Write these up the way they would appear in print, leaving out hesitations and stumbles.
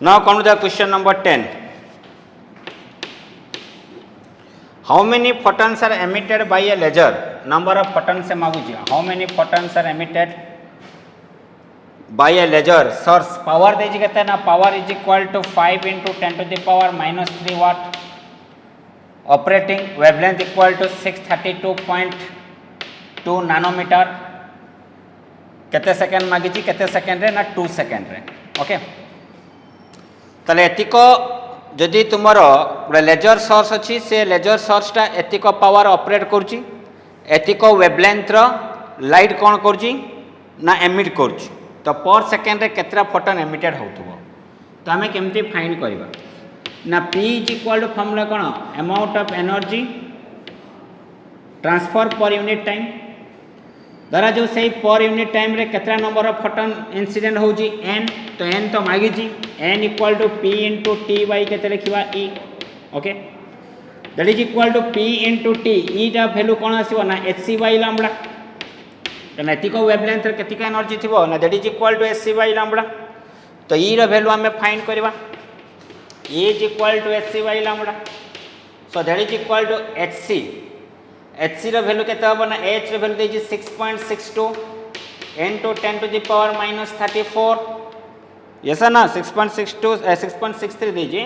Now come to the question number 10. How many photons are emitted by a laser? Number of photons se maguchi. How many photons are emitted by a laser source? Power deji kete na, power is equal to 5 into 10 to the power minus 3 watt. Operating wavelength equal to 632.2 nanometer. केते second मागी केते second रे ना 2 second रे. Okay तले एतिको जदि तुमरो गोटे laser source अच्छी से लेजर सोर्सटा एतिको पावर ऑपरेट करुची, एतिको वेवलेंथ रो लाइट कौन करुची ना एमिट करुची. तो पर सेकेंड रे केतरा फोटोन एमिटेड होतुबो. तो हमें केमती फाइंड करबा ना P is equal to formula कौन amount of energy transfer per unit time. धरा जो सही पर यूनिट टाइम रे केतरा नंबर ऑफ फोटोन इंसिडेंट होजी n. तो n तो मागी जी n equal to p into T by केते लिखिबा e. Okay that is equal to p into T. e टा वैल्यू कोन आसीबो ना hc बाई लैम्बडा. तो एतिको वेवलेंथ रे केतिका एनर्जी थिबो ना that is equal to hc by lambda. तो e रो वैल्यू हमें फाइंड करबा. e is equal to hc by lambda. So that is equal to hc. hc रो वैल्यू केते होबो ना h रो वैल्यू देजी 6.62 into 10 to the power minus 34. yes ना 6.62 6.63 दीजिए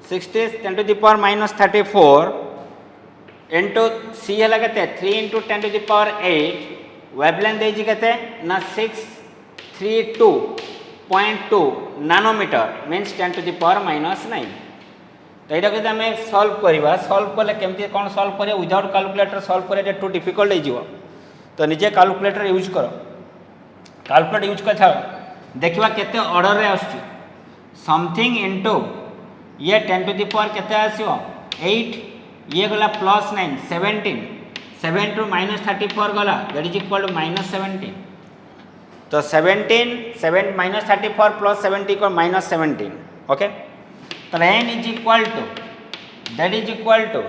60 10 to the power minus 34 into c है कहते 3 into 10 to the power 8. Wavelength देजी कहते ना 632.2 nanometre means 10 to the power minus 9. तो यहाँ कहते आम सल्व करवा. सल्व कले केमती कौन सल्व करें विदाउट कैलकुलेटर सल्व करें टू डिफिकल्ट हो. तो निजे कैलकुलेटर यूज कर. कैलकुलेटर यूज कर छाड़ देखा केते ऑर्डर रे आसुची समथिंग इनटू ये 10 टू द पावर केते आसीबो 8. ये गला प्लस 9 17. 7 टू माइनस 34 गला that is equal to minus 17. तो 17 7 minus 34 plus 70 equal minus 17. Okay तो n is equal to that is equal to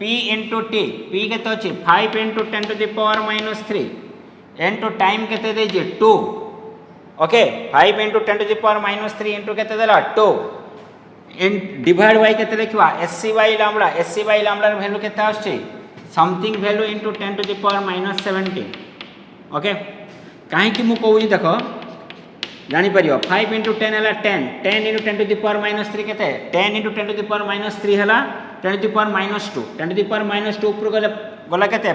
p into T. p केते अछि 5 into 10 to the power minus 3 into time केते देजे 2. Okay 5 into 10 to the power minus 3 into केते देला 2 इन divide by केते लिखवा hc by lambda. hc by lambda value केते आछे something value into 10 to the power minus 17. Okay काहे कि मु कहू देखो जानी परियो 5 इंटू 10 है 10. 10 into 10 to the power minus 3 केते 10 into 10 to the power minus 3 है 10 to the power minus 2. 10 to the power minus 2 ऊपर गला केते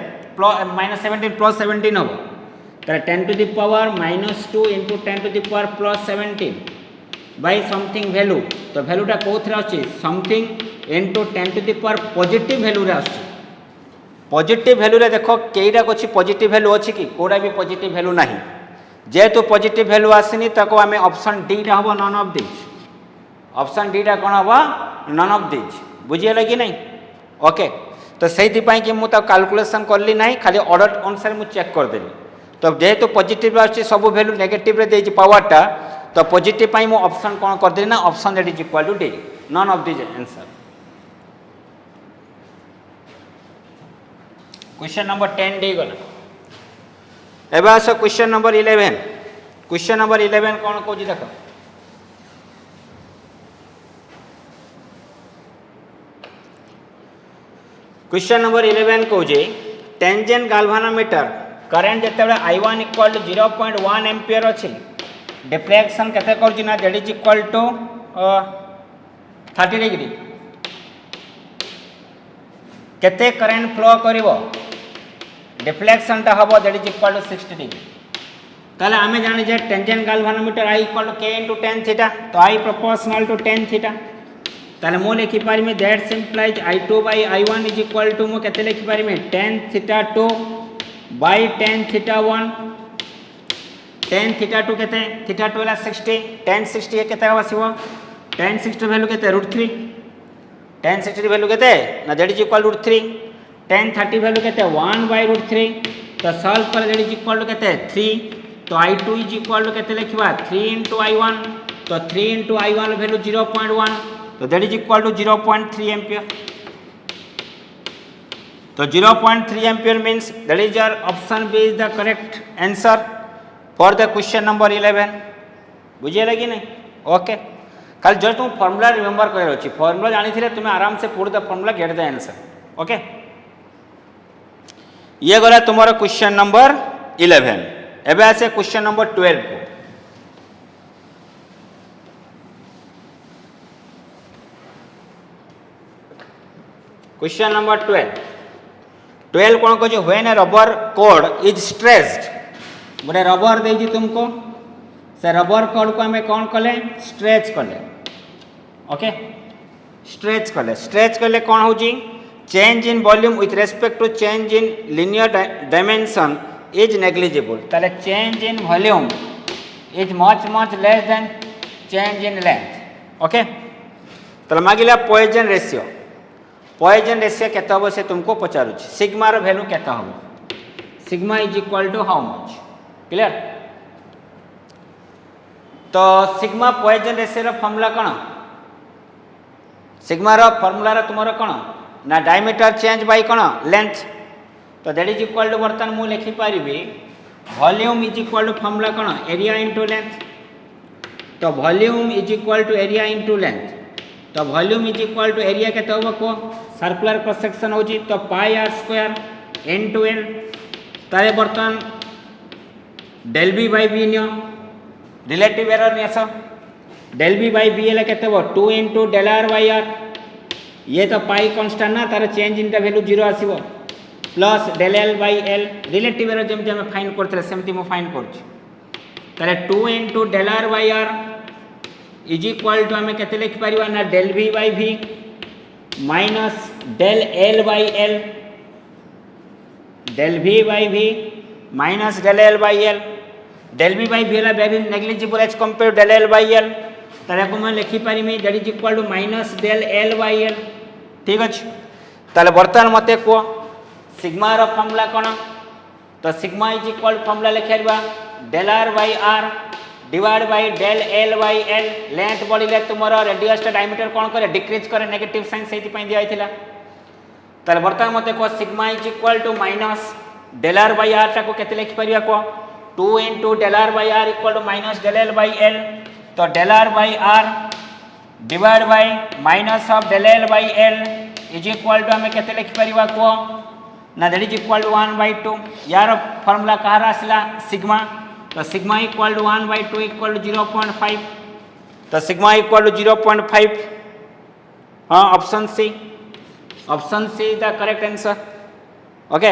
माइनस 17 प्लस 17 होबो. तो 10 to the power minus 2 into 10 to the power plus 17 by something value. तो वैल्यूटा कोथरे आछी something into 10 to the power positive value रे आछी. पॉजिटिव वैल्यू रे देखो केईटा कोछि पॉजिटिव वैल्यू अछि कि कोडा भी पॉजिटिव वैल्यू नाही. जेहेतु पॉजिटिव वैल्यू आसीनी ताको आमे ऑप्शन डी टा हबो none of this. Option D टा कोन हबो नन ऑफ दिस. बुझियला कि नहीं. ओके तो सेहि पई कि मु ता कैलकुलेशन करली नाही खाली ऑर्डर अनुसार मु चेक कर देली. तो जेहेतु पॉजिटिव आछि सब वैल्यू नेगेटिव रे देछि पावरटा. तो पॉजिटिव पई मु ऑप्शन कोन कर देली ना option that is equal to D none of this answer. Question number 10 D गला. एबा आसो क्वेश्चन नंबर 11. क्वेश्चन नंबर 11 कोन कहूँ देख क्वेश्चन नंबर 11 कहूँ टेंजेंट गाल्वानोमीटर करेंट जिते I1 इक्वल टू 0.1 एम्पियर अच्छी डिफ्लेक्शन केते करछि ना that is equal to 30 degree. केते करेंट फ्लो करिवो डिफ्लेक्शन टा हबो that is equal to 60 degree. ताले आमे जानि जे tangent galvanometer I equal to k into tan theta. तो I proportional to tan theta. ताले मो लिखि पारिमे that simplifies I2 by I1 is equal to मो केते लिखि पारिमे tan theta 2 by tan theta 1. tan theta 2 केते थीटा 2 ला 60 tan 60 केते आसीबो tan 60 वैल्यू केते √3. tan 60 वैल्यू केते ना that is equal to √3. tan 30 value केते 1 by √3. तो सॉल्व कर दैट इज इक्वल टू केते 3. तो I2 इज इक्वल टू केते लिखबा 3 into I1. तो 3 into I1 वैल्यू 0.1. तो that is equal to 0.3 ampere. तो 0.3 ampere means that is your option B is the correct answer for the question number 11. बुझिए कि नहीं. ओके खाली जस्ट तुम फॉर्मूला रिमेंबर कर अच्छी फॉर्मूला जानी तुम्हें आराम से put the formula get the answer okay. ये गला तुम्हारा क्वेश्चन नंबर 11। एबे आसे क्वेश्चन नंबर 12 को। क्वेश्चन नंबर 12 कौन कह when A rubber code is stressed गोटे रबर दे तुमको से रबर कोड को आम कौन कले स्ट्रेच कले ओके स्ट्रेच कले कौन हो change in volume with respect to change in linear dimension is negligible ताले change in volume is much less than change in length okay. ताले मागिला पॉइजन रेशियो केते हम से तुमको पचारुछि सिग्मा रो वैल्यू केते हम sigma is equal to how much clear. तो सिग्मा पॉइजन रेशियो रो फॉर्मूला कौन सिग्मा रो फॉर्मूला रो तुमरो कौन ना डायमीटर चेंज बाय कौन लेंथ तो दैट इज इक्वल टू बर्तन मु लिखि पारिबी volume is equal to formula कौन एरिया इनटू लेंथ तो volume is equal to area into length तो volume is equal to area केते होबो को सर्कुलर क्रॉस सेक्शन होची तो पाई R square N to N तारे बर्तन डेल बी बाय बी नियो रिलेटिव एरर नियस डेल बी बाय बी एला केते हो 2 into del R by R ये तो पाई कांस्टेंट ना तार चेंज इन द वैल्यू 0 आसीबो plus del L by L relative error जेमति हम फाइंड करथले सेमति मो फाइंड करछि तारे 2 into del R by R is equal to आम के लिखि पार ना del B by B minus del L by L del B by B minus del L by L del B by B very negligible as compare del L by L तारे को मैं लिखि पारिमी that is equal to minus del L by L ठीक अछि। ताले बर्तमान मते को सिग्मा रो फॉर्मूला कोन तो सिग्मा इज इक्वल फॉर्मूला लिखिबा del R by R divide by del L by L length बढ़िले तुमरो रेडियस डायमीटर कौन करे डिक्रीज करे नेगेटिव साइन सेति पई दिया आइथिला ताले बर्तमान मते को sigma is equal to minus del R by R टाको केते लिखि परिया को 2 into del R by R equal to minus del L by L तो del R by R divide by minus of del L by L is equal to हमें केते लिखि परिया को ना दैट इज इक्वल टू 1/2 यार formula कहार आसला sigma तो sigma equal to 1/2 equal to 0.5 तो सिग्मा इक्वल टू 0.5 हाँ option C is the correct answer okay.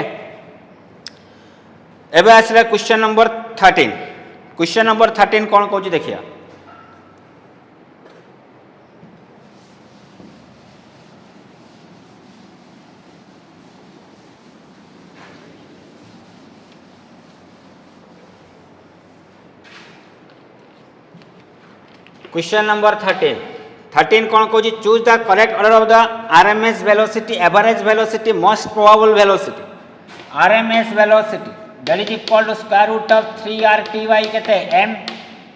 एबे आसला क्वेश्चन नंबर 13 क्वेश्चन नंबर 13 कौन कहूँ देखिए क्वेश्चन नंबर 13 कौन कहूँ choose the correct order of the RMS velocity average velocity most probable velocity RMS velocity that is equal to square root of 3RT by केते m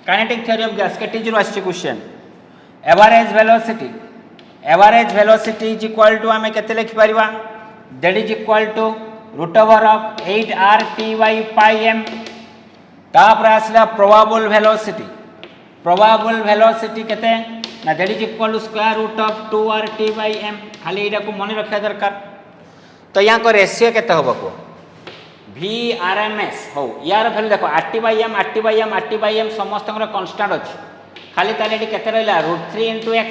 kinetic theory of gas केटी zero आछि question average velocity is equal to हमें केते लिखि परिबा that is equal to root over of 8RT by pi m तापर आसला probable velocity केते ना that is equal to square root of 2RT bye m खाली एटा को मन रखा दरकार तो यहाँ को रेशियो केते होबो को VRMS हो यार वैल्यू देखो RT बाय m समस्त कांस्टेंट अछि खाली ताले एटी केते रहला √3 * x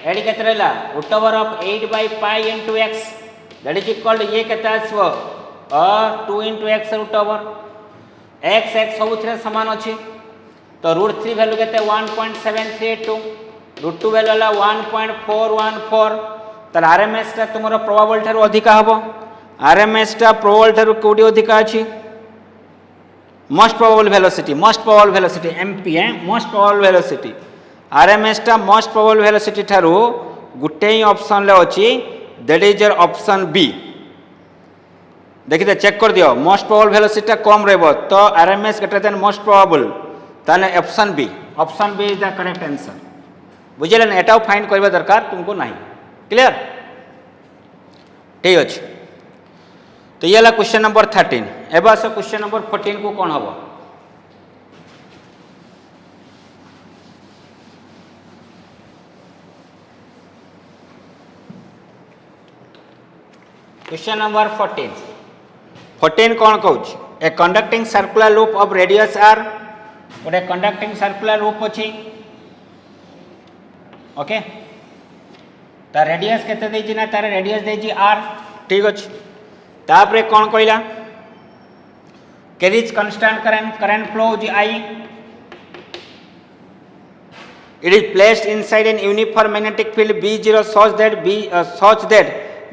एटी केते रहला root over of 8 by pi * x that is equal to ये केते आसबो 2 * x रूट ओवर x सबुथिरे समान अछि तो √3 वैल्यू केते 1.732 √2 वैल्यू होला 1.414 ताले आरएमएस टा तुमरो प्रोबेबल थारु अधिका हबो आरएमएस टा प्रोबेबल थारु कोडी अधिका अछि most probable velocity MP most probable velocity RMS टा मोस्ट प्रोबेबल वेलोसिटी थारु गुटे ही ऑप्शन ले अछि that is your option B देखिए चेक कर दियो मोस्ट प्रोबेबल वेलोसिटी टा कम रहबो तो RMS greater than most probable ताने option B is the correct answer बुझिले ना एटाও फाइंड करबा दरकार तुमको नहीं क्लियर ठीक अछि तो ये क्वेश्चन नंबर 13 एबा से क्वेश्चन नंबर 14 को कौन हम क्वेश्चन नंबर 14 कौन कहूँ A conducting circular loop of radius R गोटे कंडक्टिंग सर्कुलर लूप अच्छी ओके तार रेडियस केते देछि ना तार रेडियस देछि आर ठीक अछि तापरे कौन कहला कैरिज कांस्टेंट करंट फ्लो जी आई it is placed inside an uniform magnetic field B0 such that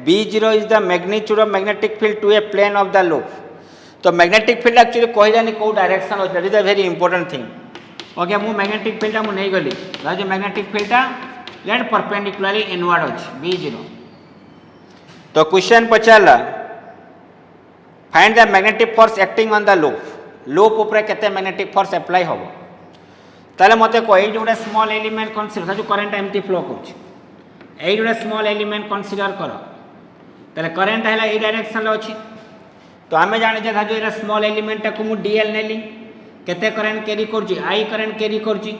B0 is the magnitude of magnetic field to a plane of the loop तो magnetic field actually कहजानी को direction होता है, that is a very important thing okay मु magnetic field टा मु नहीं गली जो magnetic field टा लेट परपेंडिकुलरली इनवर्ड अछि B0 तो क्वेश्चन पचारला find the magnetic force acting on the loop ऊपर केते मैग्नेटिक फोर्स अप्लाई होबो ताले मते को एई जोडे स्मॉल एलिमेंट कंसीडर जो करंट एमटी फ्लो करछ एई जोडे स्मॉल एलिमेंट कंसीडर करो ताले करंट हैला एई डायरेक्शन रे अछि तो आमे जाने जे जो एरा स्मॉल एलिमेंट को मु डीएल नेली केते करंट कैरी करछि आई करंट कैरी करछि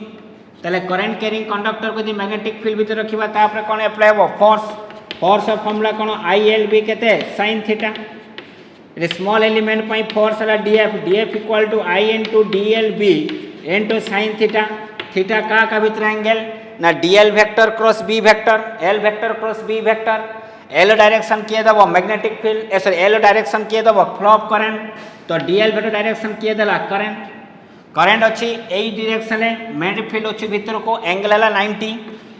ताले करंट कैरिंग कंडक्टर को दी मैग्नेटिक फील्ड भीतर रखिबा तापर कोन अप्लाई हो फोर्स ऑफ फॉर्मूला कोन आईएल बी केते sin थीटा रे स्मॉल एलिमेंट पई फोर्स हला DF equal to I into DL B into sin theta theta का भीतर एंगल ना DL vector cross B vector L vector cross B vector L direction किए दबो magnetic field sorry L direction किए दबो flow of current तो DL vector direction किए देला करंट अच्छी यही डायरेक्शन में मैग्नेटिक फील्ड अच्छी भीतर को एंगल है 90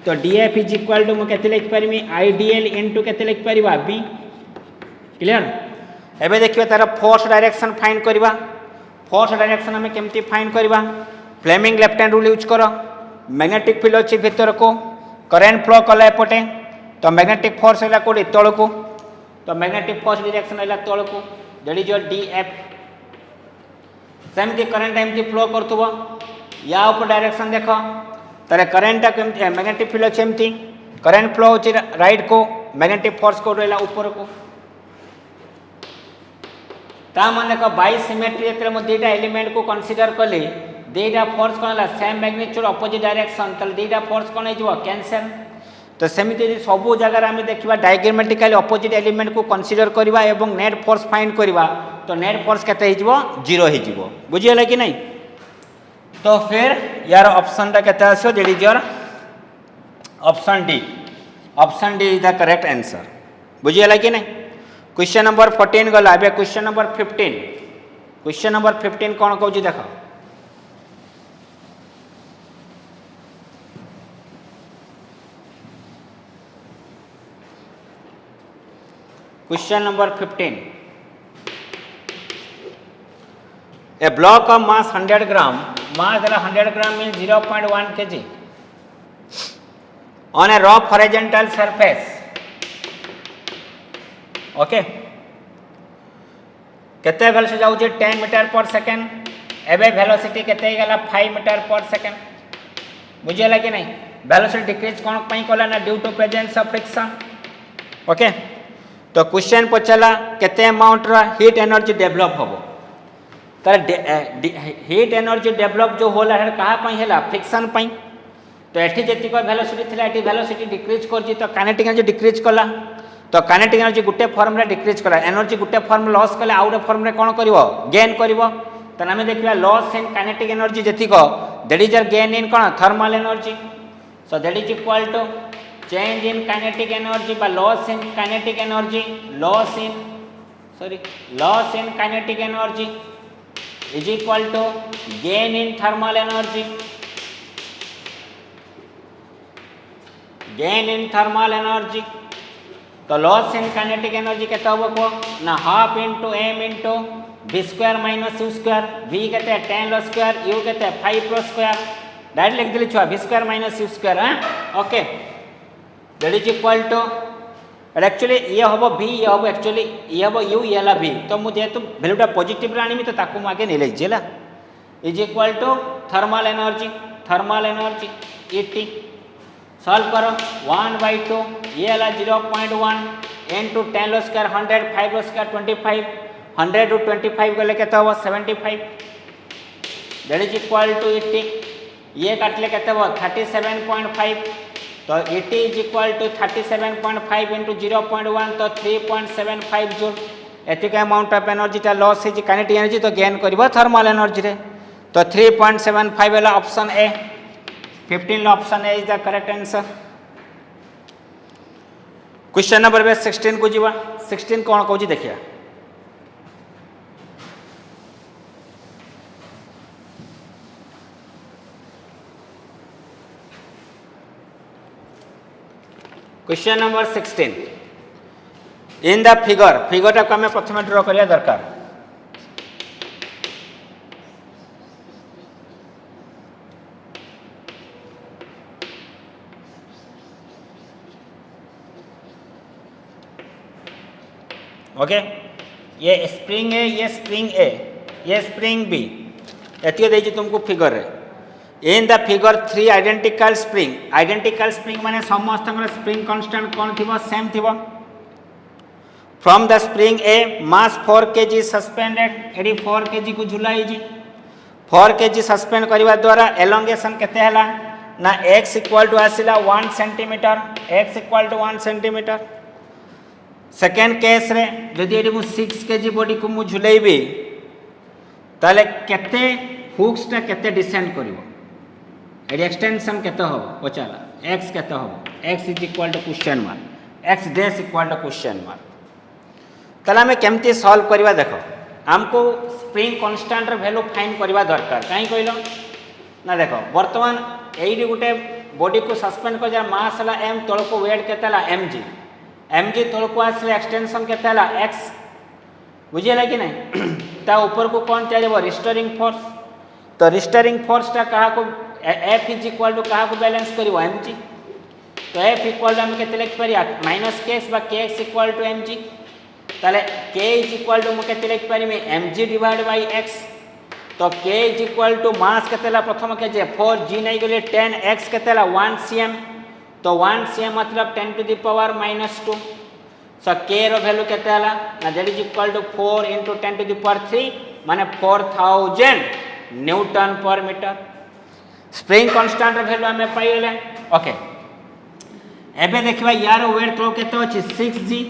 तो डीएफ इज इक्वल टू मुझे लिख पारि आई डीएल इंटू के लिख पार बी क्लियर एबे देखिए तार फोर्स डायरेक्शन फाइंड करवा फोर्स डायरेक्शन हमें केमती फाइंड करवा Fleming left hand rule use करो मैग्नेटिक फील्ड अच्छी भीतर को करंट फ्लो कला एपटे तो मैग्नेटिक फोर्स है कौटी तल को तो मैग्नेटिक फोर्स डायरेक्शन है तल को दैट इज योर डीएफ सेमती करंट एमती फ्लो करथबो या ऊपर डायरेक्शन देखो तारे करंट केमती मैग्नेटिक फील्ड अछि एमती करंट फ्लो होछि राइट को मैग्नेटिक फोर्स को रहला ऊपर को ता माने को बाई सिमेट्री एतरे म दुटा एलिमेंट को कंसीडर कले दुटा फोर्स कोन हला सेम मैग्नीट्यूड अपोजिट डायरेक्शन तले दुटा फोर्स कोन हे जबो कैंसल तो सेमिति सब जगह आम देखा डायग्रामेटिकली अपोजिट एलिमेंट को कंसीडर करवा एवं नेट फोर्स फाइंड करवा तो नेट फोर्स केते हो जीरो हो बुझीगला कि नहीं तो फिर यार ऑप्शन टा केते आसो that is your option D is the correct answer बुझीगला कि नहीं क्वेश्चन नंबर 14 गला अबे क्वेश्चन नंबर 15 कौन कहूँ देख question number 15 a block of mass 100 gram mass 100 gram means 0.1 kg on a rough horizontal surface okay केते वेलोसिटी जाउ 10 मीटर पर सेकंड एबे वेलोसिटी केते गला 5 मीटर पर सेकंड बुझियला कि नहीं वेलोसिटी डिक्रीज कोन पई कोला ना due to presence of friction okay तो क्वेश्चन पचला केते अमाउंट रा हीट एनर्जी डेवलप होबो तर हीट एनर्जी डेवलप जो होला है कहा पई हैला फ्रिक्शन पई तो एठी जति को वेलोसिटी थिला एठी वेलोसिटी डिक्रीज करजी तो काइनेटिक एनर्जी डिक्रीज कला तो काइनेटिक एनर्जी गुटे फॉर्म रे डिक्रीज कला एनर्जी गुटे फॉर्म लॉस कले आउट फॉर्म रे कोन करिवो गेन करिवो तो हमें देखिबा लॉस इन काइनेटिक एनर्जी जति को that is your gain in कोन thermal energy so that is equal to change in kinetic energy by loss in kinetic energy loss in kinetic energy is equal to gain in thermal energy तो loss in kinetic energy केते होबो को ना half into m into v square minus u square v केते 10 ल square u केते 5 ल square direct लिख देली छुआ v square minus u square हां okay that is equal to actually ये हम v ये हम एक्चुअली ये हम u ये ला v तो मुझे जेहेतु वैल्यूटा पॉजिटिव आनी तो ताकू आगे नहीं लेला is equal to thermal energy Et solve करो 1/2 ये ला 0.1 इनटू 10 ल स्क्वायर 100 5 ल स्क्वायर 25 100 टू 25 गले केते हो 75 दैट इज इक्वल टू 80 ये काटले केते हो 37.5 तो ET is equal to 37.5 into 0.1 तो 3.75 जूल एतिक अमाउंट ऑफ एनर्जी टा लॉस है काइनेटिक एनर्जी तो गेन करबो थर्मल एनर्जी रे तो 3.75 वाला option A 15 option A is the correct answer. Question number 16 को जीवा 16 कौन कहूँ देखिए question number 16 in the figure टाक आम प्रथम ड्र करिया दरकार ओके ये स्प्रिंग ए ये स्प्रिंग ए ये स्प्रिंग बी एतिक देछि तुमको फिगर रे in the figure 3 identical spring माने समस्त स्प्रिंग कांस्टेंट कौन थिबो सेम थिबो from the spring a mass 4 kg suspended एडी 4 kg को झुलाई जी 4 kg सस्पेंड करबा द्वारा एलोंगेशन केते हला ना x इक्वल टू आसिला 1 centimetre x equal to 1 centimetre second case रे जदि एडी मु 6 kg बॉडी को मु झुलाइबी ताले केते हुक्स टा केते डिसेंड करिवो एडी एक्सटेंशन केते हो पचाला x केते हो x is equal to question mark x dash equal to question mark ताले हमें केमती सॉल्व करबा देखो हमको स्प्रिंग कांस्टेंट र वैल्यू फाइंड करबा दरकार काई कहलो ना देखो वर्तमान एडी गुटे बॉडी को सस्पेंड कर जा मास हला m तळ को वेट केते हला mg तळ को आसले एक्सटेंशन केते हला x बुझियला कि नहीं ता ऊपर को कौन चाहिए रिस्टोरिंग फोर्स तो रिस्टोरिंग फोर्स टा कहा को F इज इक्वल टू कहा को बैलेंस करिवो mg तो F इक्वल टू हम केते लिख परिया -kx बा kx इक्वल टू mg ताले k इज इक्वल टू हम केते लिख परिमे mg डिवाइड बाय x तो k is equal to mass केतेला प्रथम के जे 4 g नै गेले 10 x केतेला 1 cm तो 1 cm मतलब 10 to the power -2 so k रो वैल्यू केतेला ना that is equal to 4 into 10 to the power 3 माने 4000 newton per metre spring constant रो वैल्यू हमें पाइले ओके एबे देखबा यार वेट तो केते अछि 6g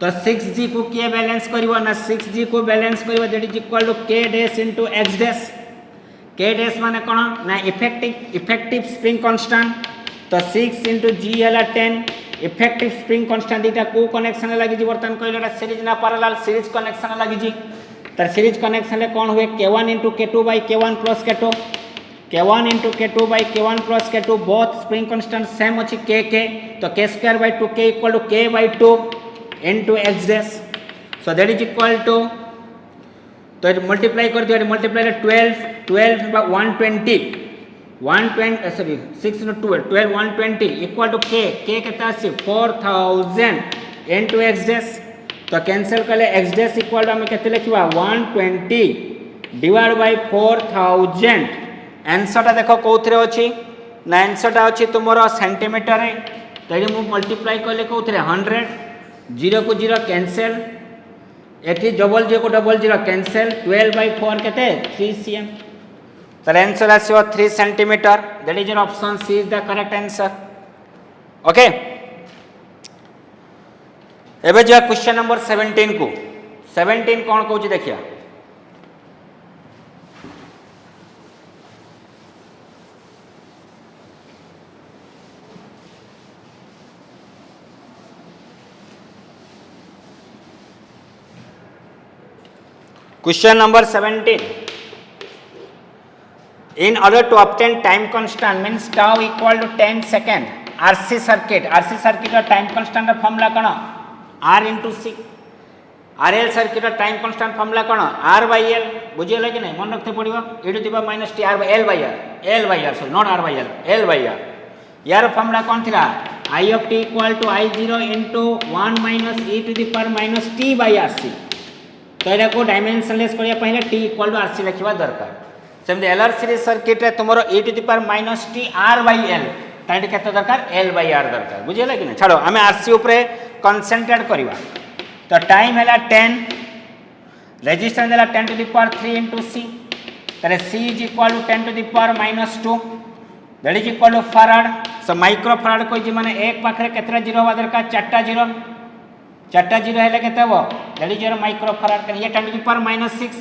तो 6g को के बैलेंस करिवो ना 6g को बैलेंस करिवो that is equal to k dash into x dash k dash माने कोन ना इफेक्टिव स्प्रिंग कांस्टेंट तो 6 into g हला 10 इफेक्टिव स्प्रिंग कांस्टेंट इटा को कनेक्शन लागि जी बर्तन कहलेटा सीरीज ना पैरेलल सीरीज कनेक्शन लागि जी तर सीरीज कनेक्शन ले कोन हुए k1 into k2 by k1 plus k2 k1 into k2 by k1 plus k2 both spring constant same अछि k तो k square by 2k equal to k by 2 into x dash so that is equal to तो it multiply कर दियो multiply 12 by 120 sorry 6 into 12 120 equal to k कितना अछि 4000 into x dash तो cancel करले x dash equal to हम केते लिखबा 120 डिवाइड बाय 4000 आंसर टा देखो कोथरे अछि ना आंसर टा अछि तुमरो सेंटीमीटर रे तैले मु मल्टीप्लाई करले कोथरे 100 0 को 0 कैंसिल एठी डबल 0 को डबल 0 कैंसिल 12 by 4 केते 3 cm तो आंसर आसीबो 3 centimetre that is your option C is the correct answer okay एबे जो क्वेश्चन नंबर 17 को 17 कोन कहूची देखिया Question number 17. In order to obtain time constant means tau equal to 10 second. RC circuit का time constant का formula कौन? R into C. RL circuit का time constant formula कौन? R by L. बुझे लगे नहीं? मन रखते पड़िबा. E to the power minus T R by L by R. L by R. Sorry, not R by L. L by R. यार formula कौन थिला? I of t equal to I0 into 1 minus e to the power minus T by RC. तो एटा को dimensionless करिया पहिले t equal to rc लिखिबा दरकार same LR series circuit रे तुमरो e to the power minus t r by l ताइट केते दरकार l बाय r दरकार बुझियला कि नै छाड़ो हमें rc ऊपर कंसंट्रेट करिबा तो टाइम हैला 10 रेजिस्टेंस हैला 10 to the power 3 into c तारे c is equal to 10 to the power -2 that is equal to farad so micro farad कोई माने एक पाखरे केतरा जीरो हवा दरकार चारटा जीरो हेले केते हबो that is your micro farad ये 10 टू द पावर -6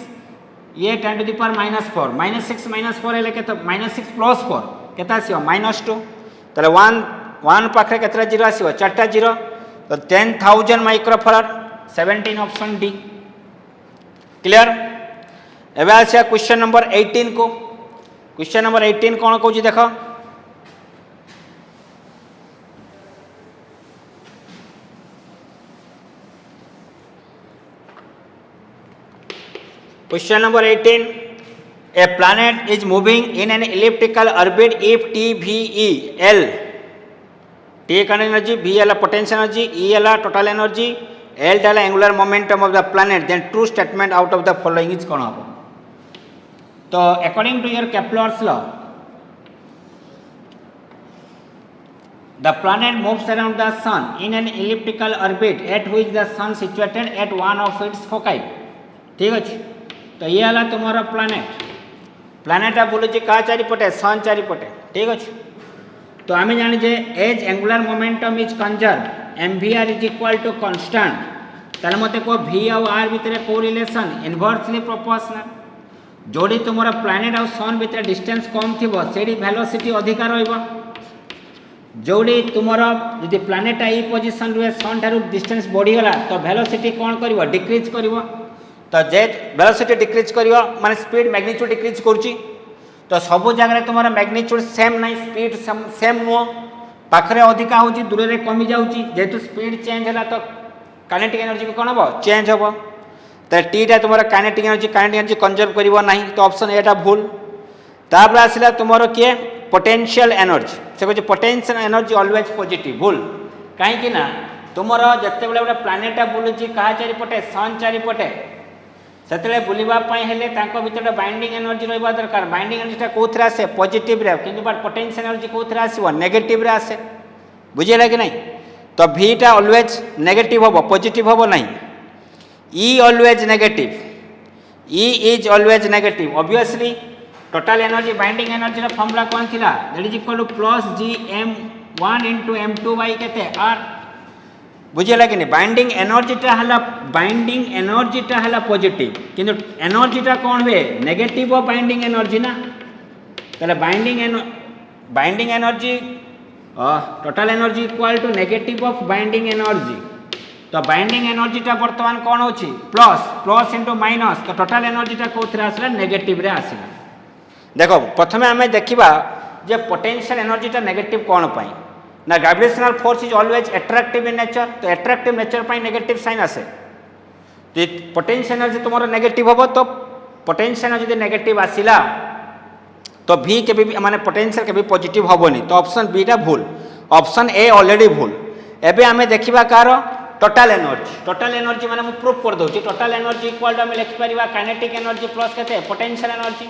ये 10 टू द पावर -4 -6 -4 हेले केते -6 + 4 केता आसीबो -2 तले 1 पाखरे केतरा जीरो आसीबो चारटा जीरो तो 10,000 micro farad 17 option D clear. एबे आसिया क्वेश्चन नंबर 18 को क्वेश्चन नंबर 18 कोन कहूची देखो question number 18 A planet is moving in an elliptical orbit if TVE L T kind energy V है potential energy E है total energy L है angular momentum of the planet then true statement out of the following is कौन होगा तो according to your Kepler's law the planet moves around the sun in an elliptical orbit at which the sun situated at one of its foci ठीक है तो ये है तुम्हारा planet बोलूँ क्या चारिपटे सन चारिपटे ठीक अच्छे तो आम जाने as angular momentum is conserve MVR is equal to constant ताले मते को V और R भितर को रिलेशन इनवर्सली प्रोपोर्शनल जोड़ी तुम प्लैनेट और सन भितर डिस्टेंस कम थी से वेलोसिटी अधिक रहिबो जोड़ी तुम यदि प्लैनेट ई पोजिशन रुहे सन ठारू डिस्टेंस बढ़ीगला तो वेलोसिटी कौन कर डिक्रिज कर तो जे वेलोसिटी डिक्रिज कर माने स्पीड मैग्नीट्यूड डिक्रिज करुच्ची तो सब जगह तुम मैग्नीट्यूड सेम ना स्पीड सेम नुह पाखे अधिका हो दूर में कमी जाऊँगी जेहेतु स्पीड चेंज है तो काइनेटिक एनर्जी को कौन हम चेंज हम तो टीटा तुम काइनेटिक एनर्जी कंजर्व करना तो ऑप्शन एटा भूल तापर आसला तुम किए पोटेंशियल एनर्जी से कहते पोटेंशियल एनर्जी ऑलवेज पॉजिटिव भूल कहीं तुम जिते बड़े गोटे प्लैनेटा बुलूँ क्या चारिपटे सन चारिपटे से बुलवाई भर बाइंडिंग एनर्जी रहा दरकार बाइंडिंग एनर्जी कौन आसे पॉजिटिव रे कि पोटेंशियल एनर्जी कौन आसो नेगेटिव आसे बुझेगा कि नहीं तो भीटा ऑलवेज नेगेटिव हम पॉजिटिव हम ना E always negative E is always negative obviously total energy binding energy formula कौन थी that is equal to +GM1 * M2 by के R बुझेगा कि नहीं बाइंडिंग एनर्जीटा है पॉजिटिव किंतु एनर्जीटा कौन हुए नेगेटिव ऑफ बाइंडिंग एनर्जी ना ताले binding energy total energy equal to negative of binding energy तो बाइंडिंग एनर्जीटा बर्तमान कौन हो प्लस इंटू माइनस तो टोटल एनर्जीटा कौन आसला नेगेटिव रे आसला देखो प्रथमे आम देखा जे पोटेंशियल एनर्जीटा नेगेटिव कौन पाई ना gravitational force is always attractive in nature तो एट्रैक्टिव नेचर पर नेगेटिव साइन आसे तो पोटेंशियल एनर्जी तुम नेगेटिव हम तो पोटेंशियल एनर्जी नेगेटिव आसला तो V के भी माने पोटेंशियल के भी पॉजिटिव हेनी तो ऑप्शन बीटा भूल ऑप्शन ए ऑलरेडी भूल एबे आमे देखिबा कार टोटल एनर्जी माने मु प्रूफ कर दउची टोटल एनर्जी इक्वल टू आमे लिखि परिबा काइनेटिक एनर्जी प्लस केते potential energy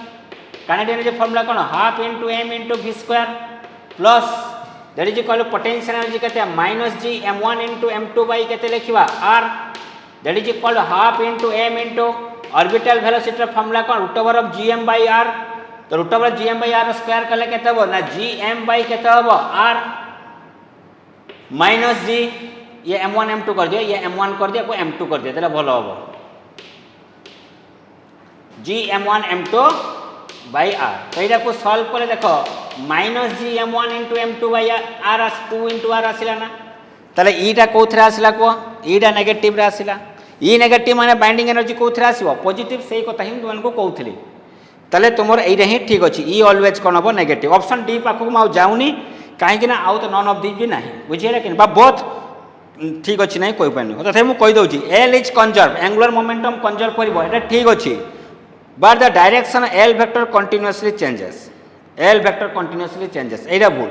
kinetic energy formula कोन half into m into v square plus that is equal to potential energy केते -GM1 * M2 बाई केते लिखिबा R that is equal to half into m into orbital velocity formula कोन √GM/r तो √GM/r square कले केते हो ना GM by केते हो R -G ये M1 M2 कर दियो ये M1 कर दिया को M2 कर दिया तेरा भलो हो GM1 M2 बाई R तो इटा को सॉल्व करे देखो -GM1 * M2 by R 2 * R आसिला ना ताले ईटा कोथरा आसिला को ईटा नेगेटिव रे आसिला ई नेगेटिव माने बाइंडिंग एनर्जी कोथरा आसीबो पॉजिटिव सेही कथा ही तुमन को कहउथली ताले तुमर एइरा ही ठीक अछि ई ऑलवेज कोन हो नेगेटिव ऑप्शन डी पाखु माउ जाउनी काहे कि ना आउ तो नन ऑफ दिस भी नाही बुझियला कि बा बोथ ठीक अच्छी ना कोई पानी तथा मुझे कहीदे L is conserve angular momentum conserve कर ठीक अच्छी but the direction L vector continuously changes एटा भूल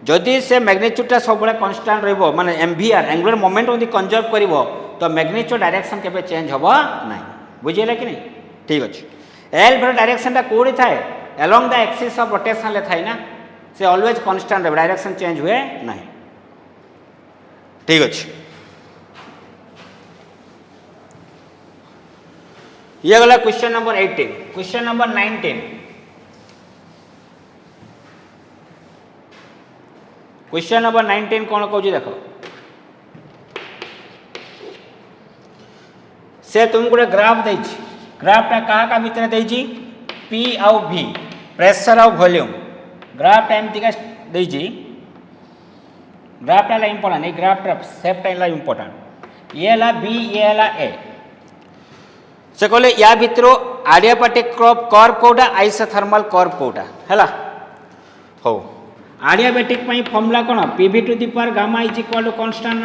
जदि से मैग्नीट्यूडटा सब कन्स्टांट रहिबो माने MVR एंगुलर मोमेंटम यदि कंजर्व करिवो तो मैग्नीट्यूड डायरेक्शन केबे चेंज होबो नाही बुझियला कि नहीं ठीक अच्छे एल वेक्टर डायरेक्शनटा कोडी थाए along the axis of rotation ले थाए ना से ऑलवेज कांस्टेंट रहे डायरेक्शन चेंज हुए नहीं ठीक अच्छे ये गला question number 18 question number 19 question number 19 कौन कहूँ देख से तुमको गोटे ग्राफ देछि ग्राफटा क्या भितर देछि पी आउ भी प्रेशर आउ वॉल्यूम ग्राफटा एमतीका देछि ग्राफटा है इंपोर्टेंट ये ग्राफटा सेपटा है इंपोर्टेंट ये है बी ये है ए से कहले या भितर आडियाबैटिक कर्व कोटा आइसोथर्मल कर्व कोटा है हो आडियाबैटिक फॉर्मूला कौन PV to the power gamma is equal to constant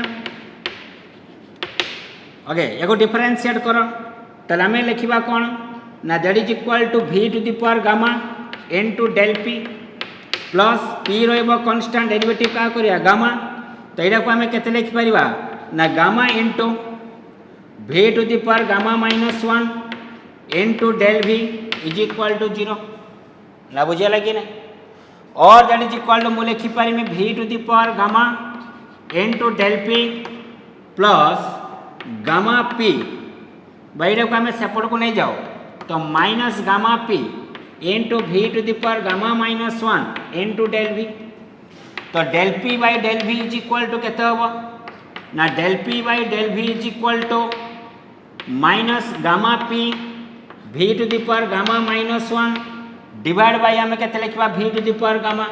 okay एगो डिफरेंशिएट कर ताले आम लिखा कौन ना that is equal to V to the power gamma into del P plus P रॉन्स्टाट डेरिवेटिव क्या करिया गामा तो यहाँ को आम के लिखिपर ना gamma into V to the power gamma -1 into del V is equal to 0 ना बुझे लगे ना और दैट इज इक्वल टू मुझे लिखिपर V to the power gamma into del P plus gamma P बैठे को आम सेपट को नहीं जाओ तो minus gamma P into V to the power gamma -1 into del V तो del P by del V is equal to केते हम ना del P by del V is equal to minus gamma P V to the power gamma -1 divide by आम केते लिखा V to the power gamma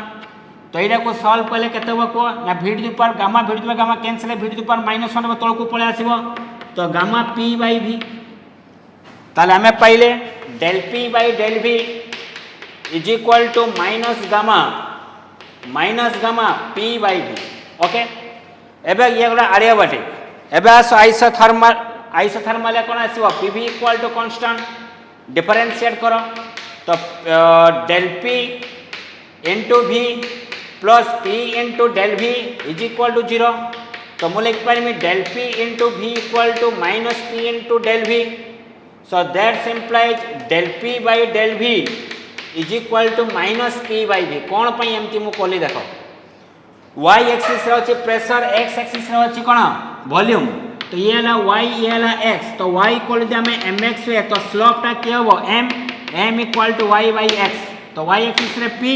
तो यहाँ को solve कले केते को ना V to the power gamma cancel V to the power -1 तौक पलि आसो तो गामा पी बाय वी ताले आम पाइले del P by del V is equal to minus gamma P by V okay एबे ये गला आडियाबैटिक एबे आस आइसोथर्मल कौन आसो PV equal to constant differentiate कर तो del P into V plus P into del V is equal to 0 तो मुझे लिखिपारि del P into V equal to minus P into del V so that's implies del P by del V is equal to minus P by V कौन पर एमती मुझे कली देख Y axis अच्छे प्रेशर एक्स एक्सिस अच्छी कौन volume तो ये है वाई ये है एक्स तो वाई इक्वल टू आम एम एक्स हुए तो स्लोपटा किए हम M equal to Y by X तो वाई एक्सिस रे पी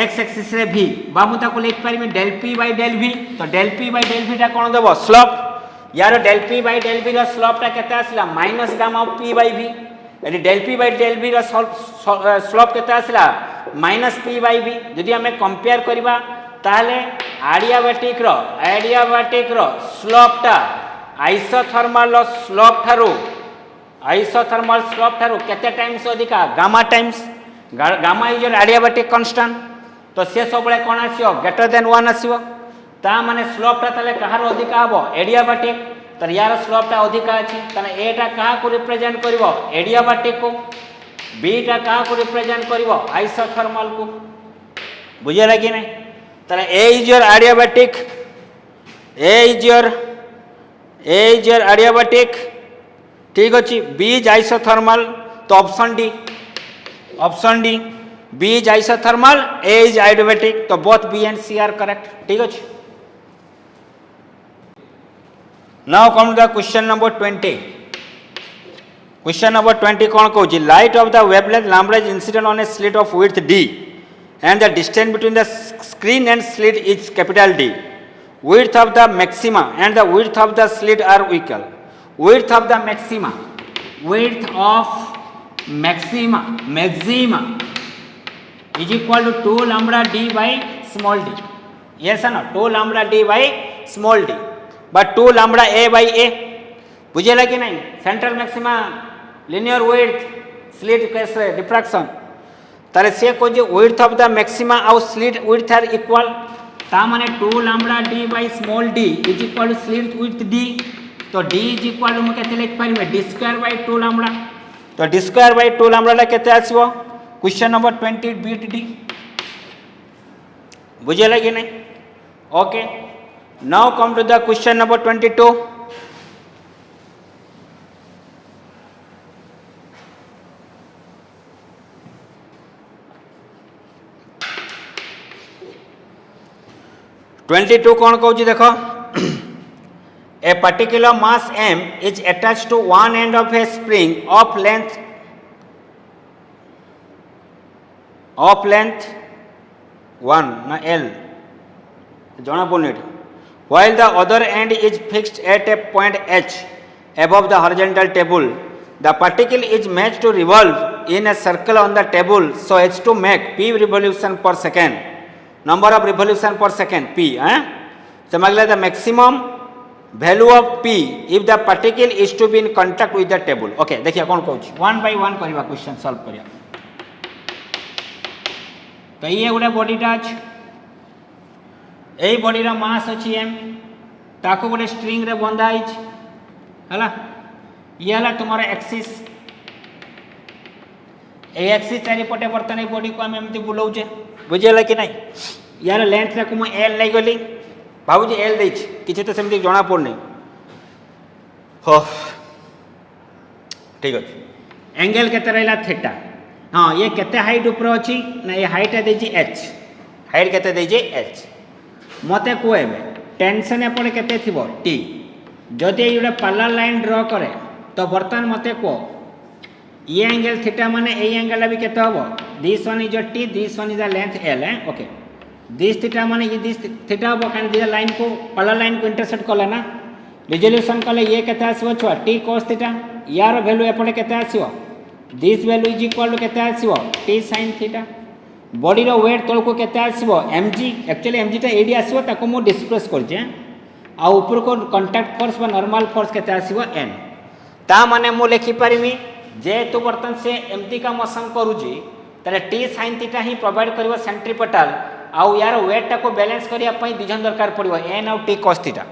एक्स एक्सिस रे भी बाबू ताको लिखिपारि del P by del V तो del P by del V कौन देव स्लोप यार del P by del V स्लोपटा केते आसला minus gamma P by V यदि del P by del V slope केते आसला माइनस पी बाय वी जदि आम कंपेयर करबा ताले आडियाबैटिक स्लोपटा आइसोथर्मल स्लोप ठारू केते टाइम्स अधिका gamma times gamma is adiabatic constant तो सी सब कौन आसो ग्रेटर देन 1 आसो ता माने स्लोपटा ताले कहार अधिका हम एडियाबैटिक तो यार स्लोपटा अधिका अच्छी ताले एटा क्या को रिप्रेजेंट करिवो एडियाबैटिक को बीटा क्या को रिप्रेजेंट करिवो आइसोथर्मल को बुझे लगी नहीं ताले A is your adiabatic A is your adiabatic ठीक अच्छी बी इज आइसोथर्मल तो option D B is isothermal A is adiabatic तो both B and C are correct ठीक अच्छे now come to the question number 20 question number 20 कौन कहूँ light of the wavelength lambda is incident on a slit of width D and the distance between the screen and slit is capital D width of the maxima and the width of the slit are equal width of maxima is equal to 2 lambda d by small d yes or no 2 lambda d by small d but 2 lambda a by a बुझे लगे नहीं central maxima linear width slit कैसे diffraction तारे से को जे width of the maxima और slit width are equal ता माने 2 lambda D by small D is equal to slit width D तो डी इज इक्वल टू केते लिख पारिबे डी स्क्वायर बाय 2 लैम्बडा तो डी स्क्वायर बाय 2 लैम्बडा केते आसीबो क्वेश्चन नंबर 20 बीट डी बुझे लगे नहीं okay now come to the question number 22 22 कौन कहूँ देख a particular mass m is attach to one end of a spring of length 1 ना l जना पड़नी while the other end is fixed at a point h above the horizontal table, the particle is made to revolve in a circle on the table so as to make p revolution per second, number of revolution per second p. So the maximum value of p if the particle is to be in contact with the table. Okay, देखिए कौन कहूँ one by one करवा question solve करिया. तो ये गोटे बॉडीटा अच्छे यही बॉडीर मास अच्छी एम ताको गोटे स्ट्रिंग रे बंधा है ये है तुम एक्सिस एक्सिस चारिपटे बर्तमान ये बॉडी को आम एमती बुलाऊे बुझेगा कि नहीं. यार लेंथ को मुझे एल नहीं गली भावुँ एल दे कि तो सेमती जना पड़नी. हो ठीक अच्छे. एंगल केते रहा थीटा. हाँ ये केते हाइट ऊपर अच्छी ना ये हाइट देची एच. हाइट केते देची एच. मते कह टेंशन एपटे केते थिबो टी. जदि ये गोटे पैरेलल लाइन ड्र करे तो बर्तमान मते कह ये एंगल थीटा माने ए एंगल भी केते हबो. This one is your T, this one is the length L. Okay this theta माने ये दिस थीटा हबो कारण दिस लाइन को पैरेलल लाइन को इंटरसेक्ट कले ना. रिजोल्यूशन कले ये केते आसीबो छुआ टी cos थीटा. यार वैल्यू एपटे केते आसीबो this value is equal to केते आसीबो टी sin थीटा. बॉडीर वेट तौक केते आसीबो mg. एक्चुअली mg टा एडी आसीबो ताको मु डिस्प्लेस करजे. आ ऊपर को कांटेक्ट फोर्स बा नॉर्मल फोर्स केते आसीबो n. ता माने मु लिखि परिमी जेहेतु बर्तन से एमती का मोशन करूची ताले टी sin थीटा ही प्रोवाइड करिवो सेंट्रीपिटल. आउ यार वेट टा को बैलेंस करिया पई दिजन दरकार पड़िवो n आउ टी cos थीटा.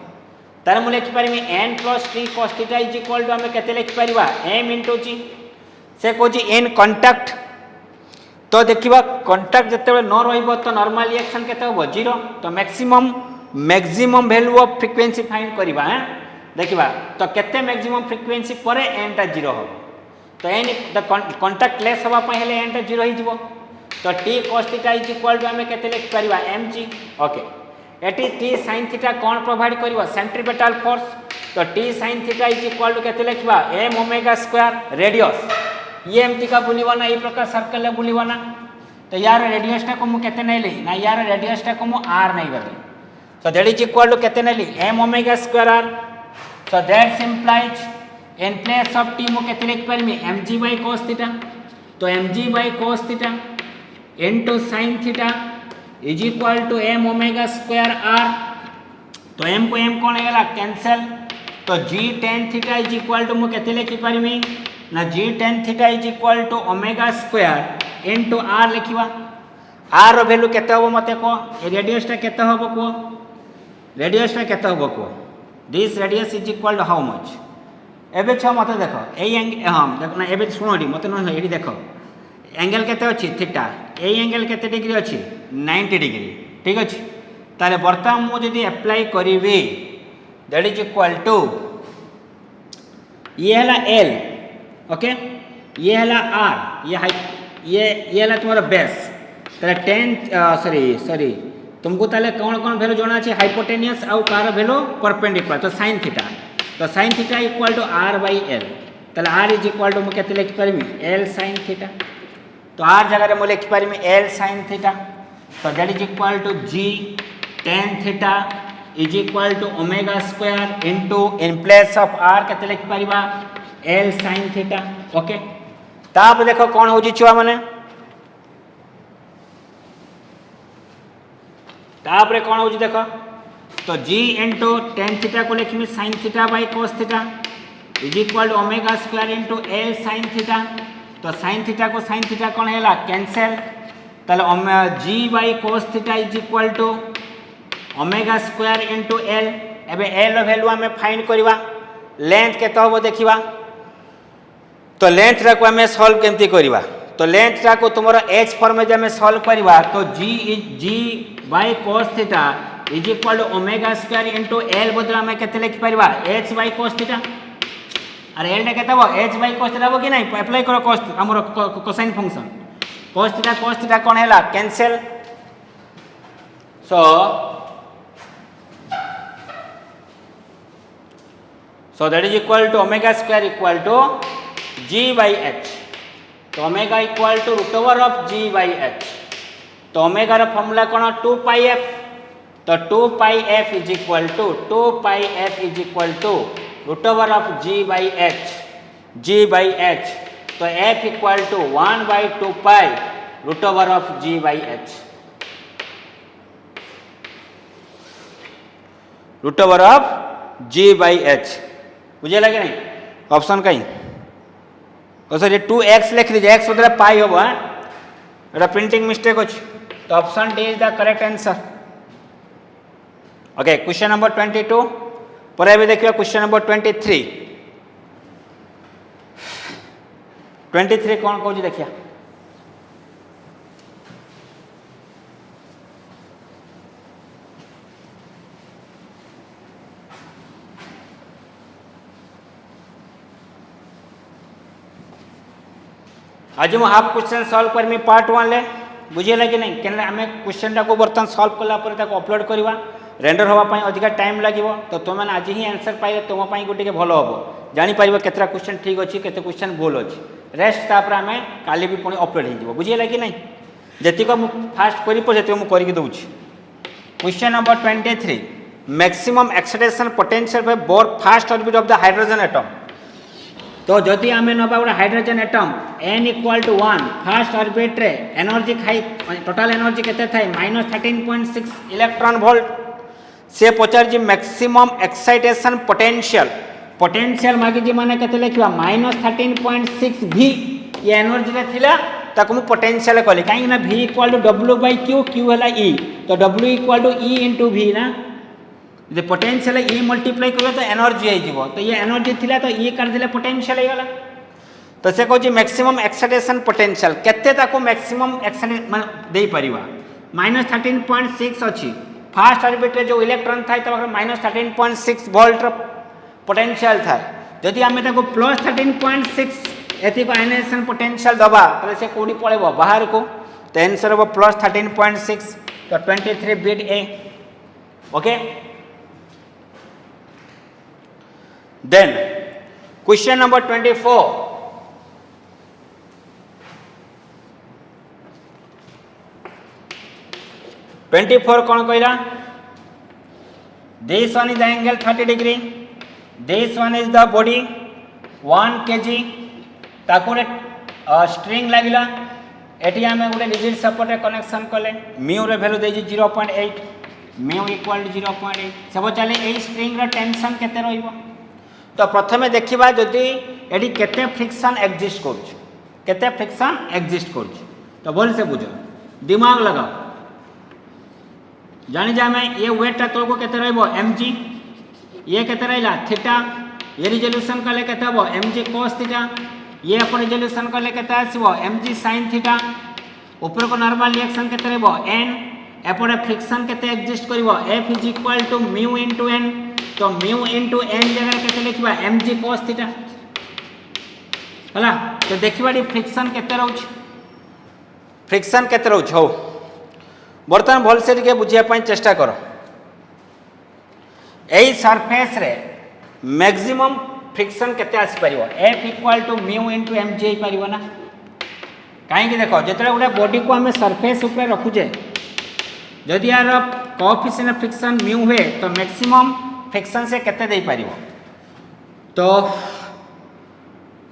तार मु लिखि परिमी n plus T cos theta is equal to हमें केते लिखि परिबा m इनटू g. से कहूँ इन कंटाक्ट तो देखा कंटाक्ट जिते न रही तो नॉर्मल रिएक्शन केते हो जीरो. तो maximum value of frequency find करवा. देखा तो केते मैक्सिमम फ्रिक्वेंसी पर एन टा जीरो हो. तो एन कंटाक्ट लेस हाँपाई एन टा जीरो हो. तो T cos theta is equal to आम केते लिखि परिबा mg. ओके एटी टी sin थीटा कौन प्रोवाइड करिवो सेंट्रीपिटल फोर्स. तो T sin theta is equal to केते लिखिबा m ओमेगा स्क्वायर रेडियस. ये एमती का बुलवा ना ये प्रकार सर्कल बुलवा ना. तो यार रेडियस टा को मु केते नहीं ली ना यार रेडियस टा को मु r नहीं गली. So that is equal to केते नहीं ली m omega square r. So that implies in place of t मु केते लिख परमी mg बाय cos थीटा. तो mg by cos theta into sin theta is equal to m omega square r. तो m को m कोन हेला cancel. तो g tan theta is equal to मु केते लिखि परमी ना g tan theta is equal to omega square into r लिखिवा. r रो वैल्यू केते होबो मते को रेडियस टा केते होबो को रेडियस टा केते होबो को this radius is equal to how much. एबे छ मते देखो ए एंगल हां देखो ना एबे सुनोडी मते न एडी देखो एंगल केते अछि थीटा. ए एंगल केते डिग्री अछि 90 डिग्री. ठीक अछि. ताले बर्तमान मु जदी अप्लाई करिवे दैट इज इक्वल टू ये हला l. ओके ये है r ये हाइट ये है तुम्हारा बेस. ताले 10 सॉरी तुमको ताले कौन कौन वैल्यू जाना है हाइपोटेनियस आउ कार वैल्यू परपेंडिकुलर. तो sin थीटा तो sin theta equal to r by l. ताले r इज इक्वल टू मु केते लिखि परमी l sin थीटा. तो r जगह रे मु लिखि परमी l sin थीटा. तो that is equal to g tan theta is equal to omega square into in place of r केते लिखि परिबा L sin थीटा. ओके ताप देखो कौन हो छुआ माने ताप रे कौन हो देखो. तो g इंटू tan थीटा को लिखी sin theta by cos theta is equal to omega square into L sin theta. तो sin थीटा को sin थीटा कौन है कैंसिल. ताले g by cos theta is equal to omega square into L. एबे L रो value हमें find करवा. Length केते होबो देखिबा. तो लेंथ रा को हमें सॉल्व केमती करवा. तो लेंथ रा को तुमरो h फॉर्म में हमें सॉल्व करवा. तो g by cos theta is equal to omega square into L बदला में केते लिखि परबा h बाय cos थीटा. अरे L टा केते हो h बाय cos थीटा हो कि नहीं. अप्लाई करो cos हमरो कोसाइन फंक्शन cos थीटा कोन हैला cancel. so that is equal to omega square equal to g by h. तो omega equal to root over of g by h. तो omega रो formula कोन 2 पाई f. तो 2 pi F is equal to root over of G by H. तो F equal to 1/2 pi root over of G by H, root over of G by H. बुझे लगे नहीं? Option कहीं sir ये 2x लिख लीजिए, x बदले पाई हम एटा प्रिंटिंग मिस्टेक अच्छे। तो option D is the correct answer. Okay, question number 22 पर अभी देखिए क्वेश्चन नंबर 23 कौन कौन देखिए। आज मुझे हाफ क्वेश्चन सॉल्व करमी पार्ट 1 ले बुझेगा कि नहीं क्या आम क्वेश्चन टाक बर्तमान सॉल्व कलापर अपलोड करवा रेंडर होगा अधिका टाइम लगे। तो तुम मैंने आज ही आंसर पाइले तुम गोटे भल हम जापर केतटा क्वेश्चन ठीक अच्छी केते क्वेश्चन भूल अच्छी। रेस्ट तापर आम काली भी पुणी अपलोड हो बुझेगा कि नहीं। जी फास्ट कर दूसरी question number 23 maximum excitation potential by Bohr first orbit of the hydrogen atom. तो जदि आम नवा गोटे hydrogen atom n equal to 1 first orbit रे एनर्जी खाई टोटाल एनर्जी केते थाई -13.6 इलेक्ट्रॉन वोल्ट। से पचार जी मैक्सिमम एक्साइटेशन पोटेंशियल मागिजी माने केते लिखवा -13.6 v ये एनर्जी रे थिला ताको मु पोटेंशियल कहली कहीं ना v equal to w/q q हैला e। तो w equal to e into v ना जो पोटेंशियल ई मल्टीप्लाई कर तो एनर्जी हो। तो ये एनर्जी थिला तो ई कर दिले पोटेंशियल हो गला। तो से कहूँ मैक्सिमम एक्साइटेशन पोटेंशियल केते ताको मैक्सिमम एक्साइटेशन मान दे परिवा -13.6 अच्छी फास्ट ऑर्बिट रे जो इलेक्ट्रॉन थाए तो -13.6 वोल्ट रो पोटेंशियल थाए। जदि आमे ताको +13.6 एथि को आयनाइजेशन पोटेंशियल दबा तो से कोडी पळेबो बाहर को। तो आंसर हो +13.6। तो 23 bit A. Okay, then question number 24 कौन कहला this one is the angle 30 degree, this one is the body 1 kg ताको स्ट्रिंग लगिला एटी आम गोटे रिजिड सपोर्ट कनेक्शन कले म्यू रे वैल्यू देजी 0.8 म्यू इक्वल 0.8 सब चले यही स्ट्रिंग रा टेंशन केते रहइबो। तो प्रथमे देखिबा जदि एडी केते फ्रिक्शन एग्जिस्ट कर तो बोल से बुझो दिमाग लगाओ जानी जामे ये वेट ता तोको केते रहइबो mg ये केते रहला थीटा ये रिजोल्यूशन कले केते हबो mg cos थीटा ये अपन रिजोल्यूशन कले केते आसीबो mg sin थीटा ऊपर को नॉर्मल रिएक्शन केते रहइबो n एपटे फ्रिक्शन केते एग्जिस्ट करिवो f is equal to mu into n। तो म्यू इंटू एन जगह के लिखा mg cos थीटा हला। तो देखिबा फ्रिक्शन केते रहउछ हो बर्तमान भल से टिके बुझिया पई चेष्टा करो। एई सरफेस रे मैक्सिमम फ्रिक्शन केते आसी परिवो f equal to mu into mg ही परिवो ना। काहे कि देखो जतरे गोटे बॉडी को हमें सरफेस ऊपर रखुजे जदि यार कोएफिशिएंट ऑफ फ्रिक्शन म्यू हुए तो मैक्सिमम फ्रिक्शन से केते दे पारिबो। तो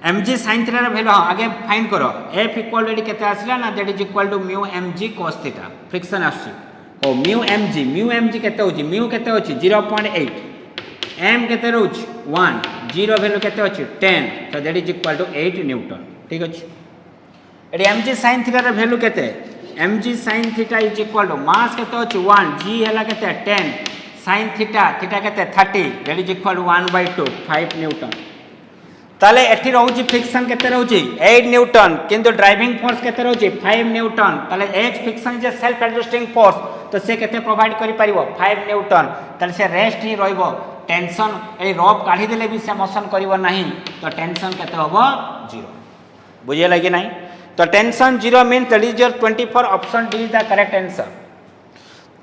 mg sin थीटा रा वैल्यू आगे फाइंड करो f इक्वल एडी केते आसला ना that is equal to mu mg cos theta friction आसी ओ म्यू mg केते होची म्यू केते होची 0.8 m केते रहउची 1 0 वैल्यू केते होची 10 तो that is equal to 8 newton ठीक अछि। एडी mg sin थीटा रा वैल्यू केते mg sin theta is equal to mass केते होची 1 g हैला केते 10 sin थीटा केते 30 that is equal to 1/2 5 newton. ताले एठी रहउची फ्रिक्शन केते रहउची 8 न्यूटन किंतु ड्राइविंग फोर्स केते रहउची 5 न्यूटन। ताले H friction is self adjusting force तो से केते प्रोवाइड करि परिबो 5 न्यूटन। ताले से रेस्ट ही रहइबो टेंशन ए रॉप काढी देले भी से मोशन करिवो नाही तो टेंशन केते होबो 0 बुझे लगे नाही। तो tension 0 mean that is your 24 option D is the correct answer.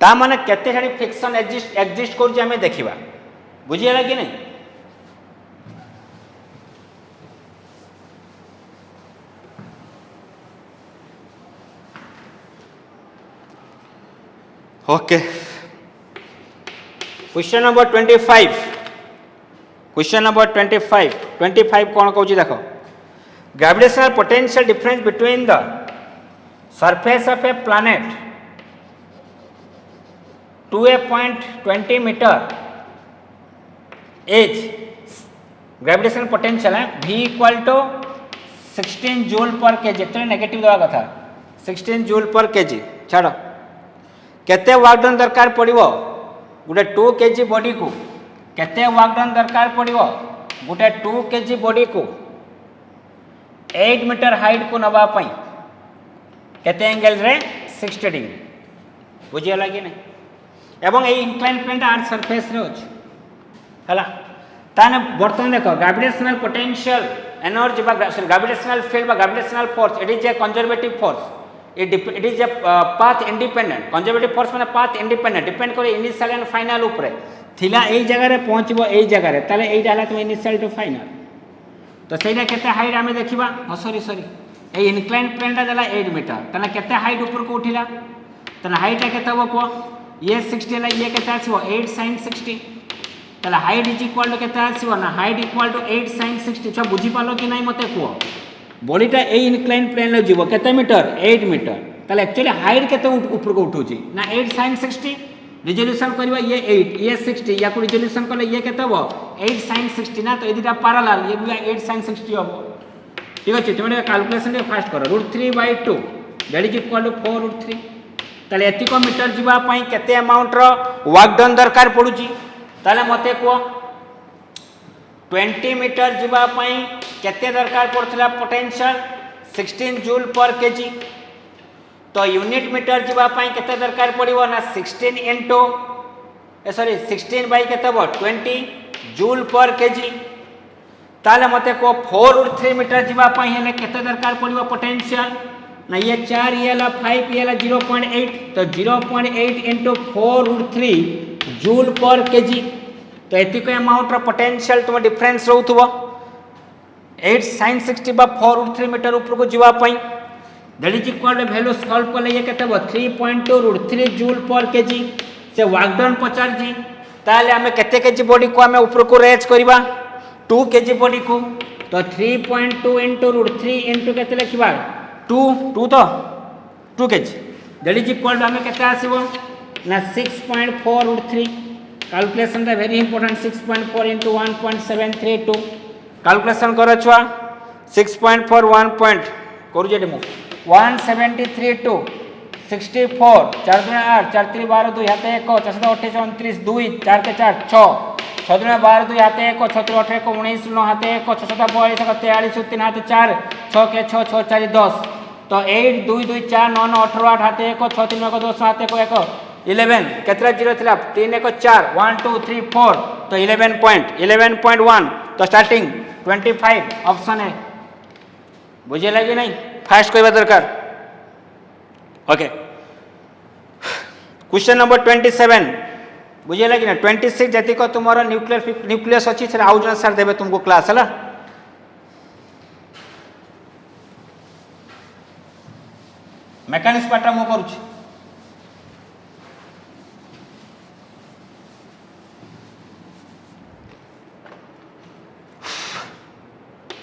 ता माने केते सारी फ्रिक्शन एग्जिस्ट कर जे हमें देखिबा बुझिए लगे नहीं। Okay question number 25 question number 25 कौन कहूँ देख gravitational potential difference between the surface of a planet to a point 20 metre as gravitational potential है V equal to 16 joule per kg actually negative देवा कथा 16 जूल पर केजी छाड़ केते work done दरकार पड़िवो गोटे 2 केजी बॉडी को केते work done दरकार पड़िवो गोटे 2 केजी बॉडी को 8 मीटर हाइट को नबा पई केते एंगल रे 60 डिग्री बुझिया लागी नहीं एवं ए इंक्लाइन प्लेन आर्थ सरफेस रे अछि हला ताने बर्तमान देखो ग्रेविटेशनल पोटेंशियल एनर्जी बा ग्रेविटेशनल फील्ड बा gravitational force it is a conservative force it is a path independent conservative force माने पाथ इंडिपेंडेंट डिपेंड करे इनिशियल एंड फाइनल ऊपर थिला एई जगह रे पहुंचबो एई जगह रे ताले एई डाला तुम इनिशियल टू फाइनल तो सेटा केते हाइट आमे देखिबा सॉरी ए इनक्लाइन प्लेन टा देला 8 मीटर ताने केते हाइट ऊपर को उठिला ताने हाइट केते हो को ये 60 ला ये केते आसीबो 8 sin 60 ताले हाइट इज इक्वल टू केते आसीबो ना हाइट इक्वल टू 8 sin 60 छ बुझी पालो कि नाही मते को बॉडीटा ए इनक्लाइन प्लेन ले जीवो केते मीटर 8 मीटर ताले एक्चुअली हाइट केते ऊपर को उठुची ना 8 sin 60 रिजोल्यूशन करबा ये 8 ये 60 या को रिजोल्यूशन करले ये केते हो 8 sin 60 ना तो एदिटा पैरेलल ये भी 8 sin 60 हो ठीक अछि तुम कैलकुलेशन रे फास्ट करो √3/2 दैट इज इक्वल टू 4√3 ताले एतिको मीटर जीवा पई केते अमाउंट रो वर्क डन दरकार पडुची ताले मते को 20 मीटर जीवा पई केते दरकार पड़थला पोटेंशियल 16 जूल पर केजी तो यूनिट मीटर जीवा पई केते दरकार पड़िवो ना 16 इनटू 16 बाय केते बो 20 जूल पर केजी ताले मते को 4√3 मीटर जीवा पई हेले केते दरकार पड़िवो पोटेंशियल ना ये 4 ये ला 5 ये ला 0.8 तो 0.8 इनटू 4√3 जूल पर केजी तो एतिक अमाउंट रो पोटेंशियल तुम डिफरेंस रहउथबो 8 sin 60 बा 4√3 मीटर ऊपर को जीवा पई that is equal to value solve करले ये केते 3.2√3 जूल पर केजी से वर्क डन पचार जी ताले हमें केते केजी बॉडी को हमें ऊपर को रेज करबा 2 केजी बॉडी को तो 3.2 इनटू √3 इनटू केते लिखबा 2 तो 2 kg that is equal to हमें केते आसीबो ना 6.4√3 कैलकुलेशन रे वेरी इंपोर्टेंट 6.4 इनटू 1.732 कैलकुलेशन करो छुआ 6.4 1 पॉइंट करू जे डेमो 173 64 4 दुना 8 4 3 12 2 हाथे 1 4 28 29 2 4 के 4 6 6 दुना 12 2 हाथे 1 6 3 18 19 9 हाथे 1 6 7 42 43 3 हाथे 4 6 के 6 6 4 10 तो 8 2 2 4 9 9 18 8 हाथे 1 6 3 1 2 हाथे 1 11 केतरा जीरो थिला 3 1 4 1 2 3 4 तो 11.1 तो स्टार्टिंग 25 ऑप्शन है बुझे लगे नहीं फास्ट कोई दरकार ओके क्वेश्चन नंबर 27 बुझे लगे ना 26 जति को तुम्हारा न्यूक्लियस अच्छी से आउ जन सर देबे तुमको क्लास है मैकेनिक्स पार्ट मो करूछ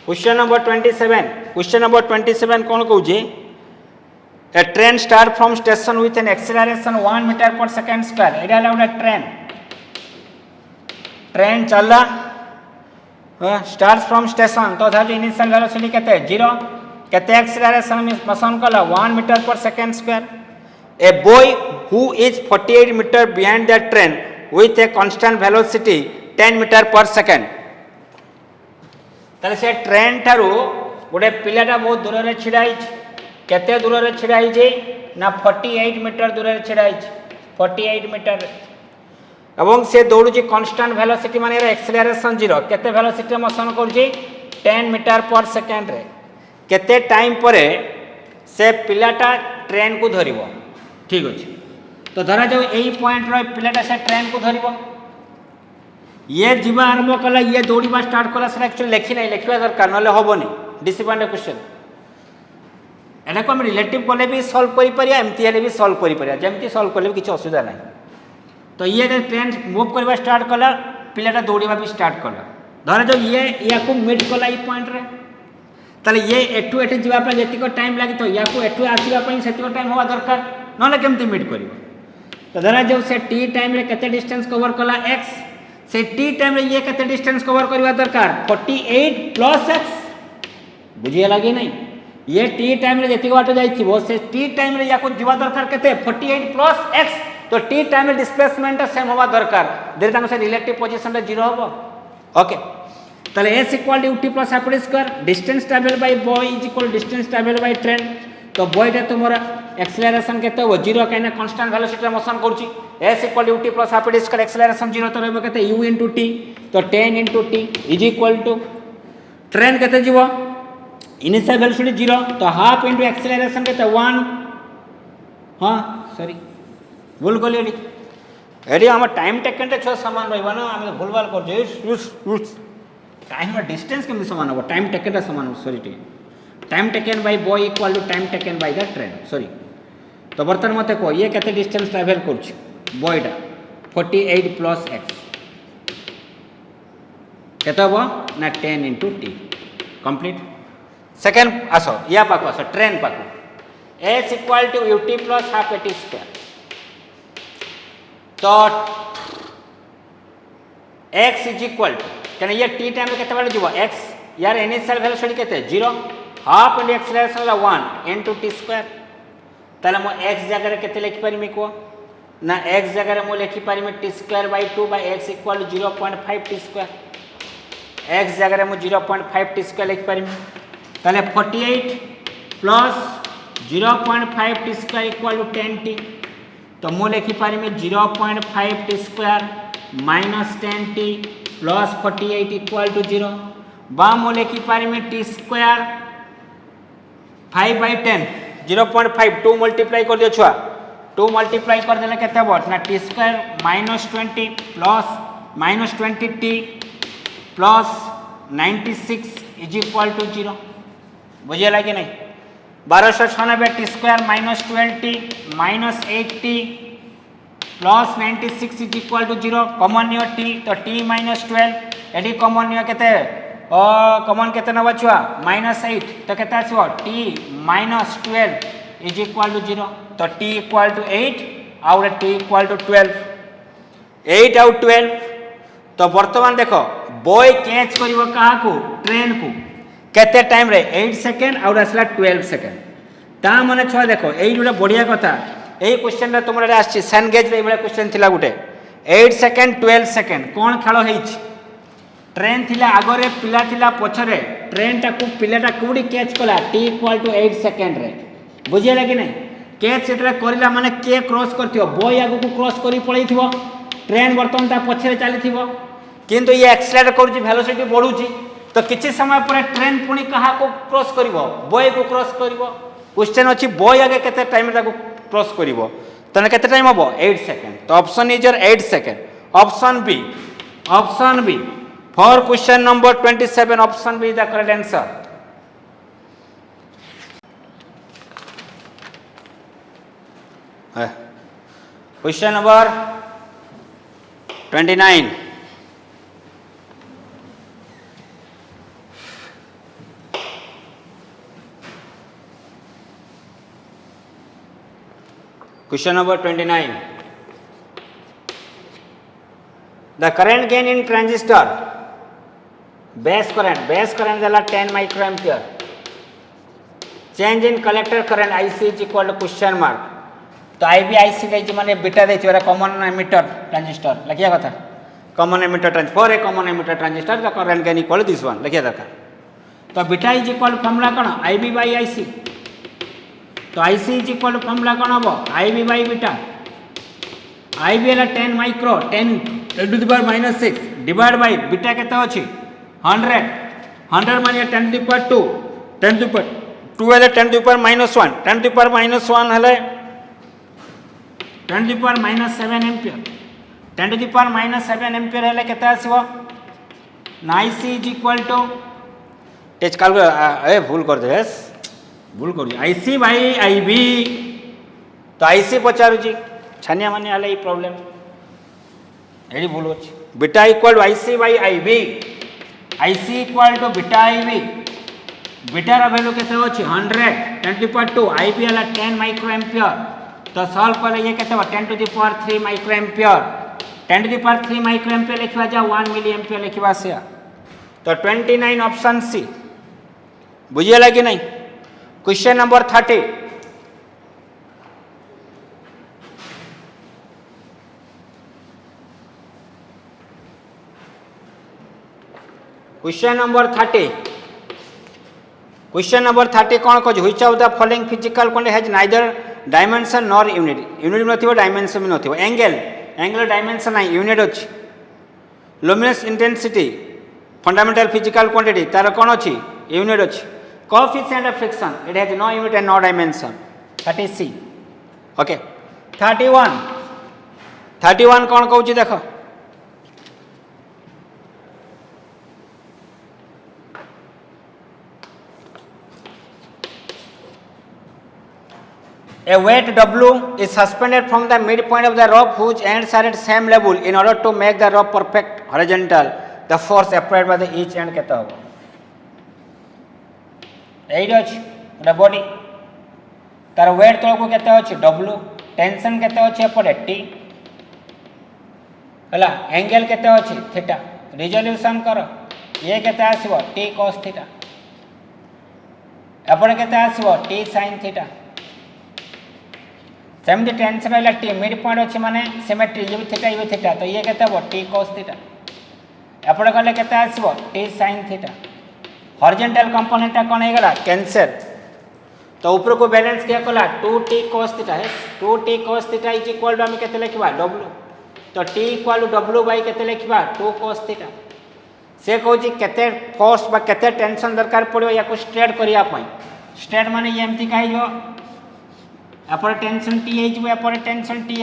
क्वेश्चन नंबर 27 कौन कहूँ a train start from station with an acceleration 1 metre per second square एटा गोटे ट्रेन चलला स्टार्ट फ्रॉम स्टेशन तो था इनिशियल वेलोसिटी केते 0 केते एक्सेलरेशन मोशन कला 1 metre per second square a boy who is 48 metre behind the train with a constant velocity 10 metre per second ताले से ट्रेन ठारू गोटे पिलाटा बहुत दूर रे छिड़ा केते दूर रे छिड़ा ना 48 मीटर दूर रे छिड़ा 48 मीटर एवं से दौड़ुची कांस्टेंट वेलोसिटी माने एक्सेलरेशन 0 केते वेलोसिटी मोशन करूची 10 मीटर पर सेकेंड रे केते टाइम परे से पिलाटा ट्रेन को धरिबो ठीक अछि तो धरा जाऊ एई पॉइंट रे पिलाटा से ट्रेन को धरिबो ये जीवा आरंभ कला ये दौड़ा स्टार्ट कला से एक्चुअली लिखी नहीं लिखा दरकार ना हेनी डिसिपेंडेंट क्वेश्चन एना को हम रिलेटिव कले भी सॉल्व करि परिया एमती हेले भी सॉल्व करि परिया जेमती सॉल्व कले भी किछ असुविधा नहीं तो ये ट्रेन मुव करवा स्टार्ट कला पिलाटा दौड़ा भी स्टार्ट कला धर जो ये या मिट कला ये पॉइंट रे ताले ये एठू एठी जीवापा जेतिक टाइम लगे तो या एठू आसवाई से टाइम हवा दरकार ना केमती मिट कर तो धरा जो से टी टाइम रे केते डिस्टेंस कवर कला एक्स से टी टाइम रे ये केते डिस्टेंस कवर करवा दरकार 48 प्लस एक्स बुझिए लगे नहीं ये टी टाइम रे जेतिक बाट जाइथिबो से टी टाइम रे या जीवा दरकार केते 48 प्लस एक्स तो टी टाइम रे डिस्प्लेसमेंट सेम हवा दरकार देर तांको से रिलेटिव पोजीशन रे 0 हबो ओके ताले s equal to t plus half square distance travel by boy is equal distance travel by train तो बॉय रे तुमरा एक्सेलरेशन केते हो 0 कहना कांस्टेंट वेलोसिटी रे मोशन करछि s equal to t plus half square acceleration 0 तो रहबो केते u * t तो 10 * t is equal to train केते जीवो इनिशियल वेलोसिटी 0 तो हाफ इनटू एक्सेलरेशन केते 1 हां सॉरी भूल गली एडी हम टाइम टेकन रे छ समान रहबा ना हम भूलभाल कर जे टाइम और डिस्टेंस के समान हो टाइम टेकन रे समान sorry time taken by boy equal to time taken by the train sorry तो बर्तन मते को ये केते डिस्टेंस ट्रैवल करछ बॉयडा 48 प्लस x केते हो ना 10 * t कंप्लीट सेकंड आसो या पाको आसो ट्रेन पाको s equal to ut plus half at square तो x इज इक्वल टू कहना ये टी टाइम में केते जीव x यार इनिशियल वेलोसिटी केते 0 हाफ इनटू एक्सेलरेशन ला 1 इनटू t स्क्वायर ताले मो x जगह रे केते लिखि परिमी को ना x जगह रे मो लिखि परिमी t square by 2 by x equal 0.5 t square x जगह रे मो 0.5 t स्क्वायर लिखि परिमी ताले 48 plus 0.5 t square equal to 10 t तो मो लिखि परिमी 0.5 t square minus 10 t plus 48 equal to 0 बा मो लिखि परिमी t स्क्वायर 5 बाय 10 0.5 2 मल्टीप्लाई कर दियो छुआ 2 मल्टीप्लाई कर देले केते हो ना t square minus 20 plus minus 20 t plus 96 is equal to 0 बुझे लगे नहीं 1296 t square minus 20 minus 8t plus 96 is equal to 0 common नियो t तो t माइनस 12 एडी कॉमन नियो केते कॉमन केते नबा छुआ माइनस 8 तो केते आछो t minus 12 is equal to 0 तो t इक्वल टू 8 और t इक्वल टू 12 8 और 12 तो वर्तमान देखो बॉय कैच करिवो कहा को ट्रेन को केते टाइम रे 8 सेकंड और असला 12 सेकंड ता माने छुआ देखो एई गुडा बढ़िया कथा एई क्वेश्चन रे तुमरा आछि सन गेज रे एबला क्वेश्चन थिला गुटे 8 सेकंड 12 सेकंड कोन खेलो हेछि ट्रेन थिला आगरे पिला थिला पछरे ट्रेन टा को पिलाटा कोडी कैच कला t इक्वल टू 8 सेकंड रे बुझिया लागी नै कैच एतरा करिला माने के क्रॉस करथियो बॉय आगु को क्रॉस करी पळैथिबो ट्रेन वर्तमान ता पछरे चलीथिबो किंतु ये एक्सेलरेट करूची वेलोसिटी बढ़ुची तो किछि समय पर ट्रेन पुणी कहा को क्रॉस करिवो बॉय को क्रॉस करिवो क्वेश्चन अछि बॉय आगे केते टाइम ता को क्रॉस करिवो तने केते टाइम हबो 8 सेकंड तो option is your 8 second option B for question number 27 option B is the correct answer question number 29 Question number 29. The current gain in transistor, base current is 10 microampere. Change in collector current IC is equal to question mark. तो IB IC देछि माने beta देछि वाला common emitter transistor लिखिया कथा common emitter transistor for a common emitter transistor the current gain equal this one लिखिया दरकार तो बीटा इज इक्वल फॉर्मूला कोन IB बाय IC तो IC इज इक्वल फॉर्मूला कोन हबो IB बाय बीटा IB है 10 micro 10 to the power -6 divide by beta केते अछि 100 माने 10 to the power 2 10 to the power 2 है 10 to the power -1 10 to the power -1 है 10 to the power -7 ampere 10 to the power -7 ampere है केते आसीबो IC is equal to टेच काल ए भूल कर देस भूल कर IC बाय IB तो IC पचारुची छानिया माने आले ई प्रॉब्लम ये भूल अच्छे beta equal to IC by IB IC equal to beta IB बीटार वैल्यू के 100 10 टू द 2 IB है 10 माइक्रो एम्पियर तो सॉल्व कले ये केते 10 to the power 3 micro ampere 10 to the power 3 micro ampere लिखवा जा 1 मिली एम्पियर लिखवा से तो 29 ऑप्शन सी बुझिए लगी नहीं। Question number 30 question number 30 question number 30 कौन कह which of the following physical quantity has neither dimension nor unit unit नथिबो डायमेंशन भी नथिबो एंगल डायमेंशन नाही यूनिट अछि luminous intensity fundamental physical quantity तार कौन अछि यूनिट अछि coefficient of friction it has no unit and no dimension that is C okay 31 कौन कहउछि देखो A weight W is suspended from the midpoint of the rope whose ends are at same level in order to make the rope perfect horizontal. The force applied by the each end केता होगा? Eight अछि गोटे body तार wait तलको केते अछि W tension केते अछि एपटे T हला एंगल केते अछि थीटा रिजोल्यूशन कर ये केते आसीबो T cos थीटा एपटे केते आसीबो T sin थीटा सेमती टेंशन रहा टी मिड पॉइंट अच्छे माने सिमेट्री ये भी थीटा तो ये कहते हैं टी cos थीटा एपटे गले केते आसीबो T sin theta horizontal component कौन है गला कैंसर तो ऊपर को बैलेंस क्या कला 2t cos थीटा है 2t cos theta is equal to हम केते लिखबा w तो t equal to w by केते लिखबा 2 cos थीटा से कहू जी केते फोर्स बा केते टेंशन दरकार पड़ो या को स्ट्रेट करिया पई स्ट्रेट माने ये एमती काई जो एपटे टेंशन टी एपटे टेंशन टी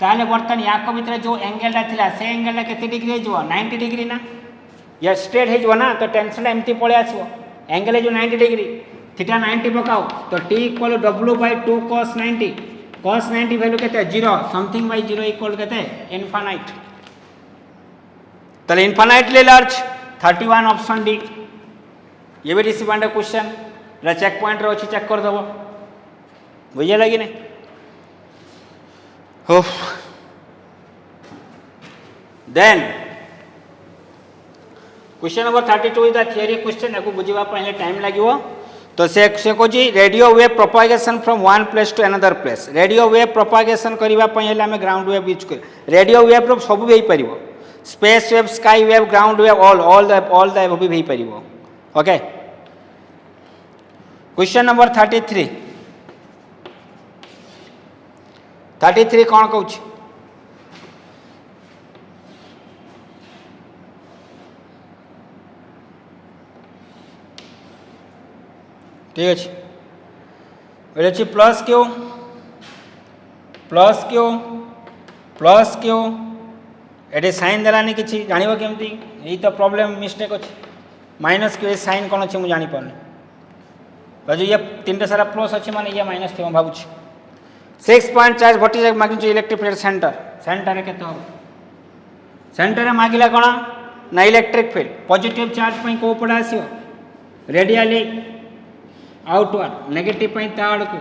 ताले बर्तन याक भितर जो एंगल थिला से एंगल केते डिग्री हो 90 डिग्री ना या स्ट्रेट हो ना तो टेंशन एमती पळे आसीबो एंगल जो 90 डिग्री थीटा 90 पकाओ तो t equal w by 2 cos 90 value केते 0 समथिंग बाय 0 इक्वल केते इनफाइनाइट तले इनफाइनाइट ले लार्ज 31 ऑप्शन डी ये भी रिसीवेंड क्वेश्चन रे चेक पॉइंट रो अछि चेक कर दबो बुझे लगी नहीं हो then question number 32 is the theory question को बुझिबा पहिले टाइम लागिवो तो से को जी radio wave propagation from one place to another place radio wave propagation करबा पहिले हम ग्राउंड वेव यूज कर रेडियो वेव रो सब भी परिबो space wave sky wave ground wave all the भी परिबो ओके क्वेश्चन नंबर 33 कौन कहूँ ठीक अच्छे अच्छे प्लस क्यों ये साइन देलानी कि जान केमती यही तो प्रॉब्लम मिस्टेक अच्छे माइनस क्यों साइन कौन अच्छे मुझे जापर जो ये 3 सारा प्लस अच्छे माने ये माइनस थे भावुँ 6.4 vertical magnitude electric field centre के सेंटर में मागिला कौन ना इलेक्ट्रिक फील्ड पॉजिटिव चार्ज पे को पड़ा आसीबो रेडियली आउटवर्ड नेगेटिव पे ताड़ को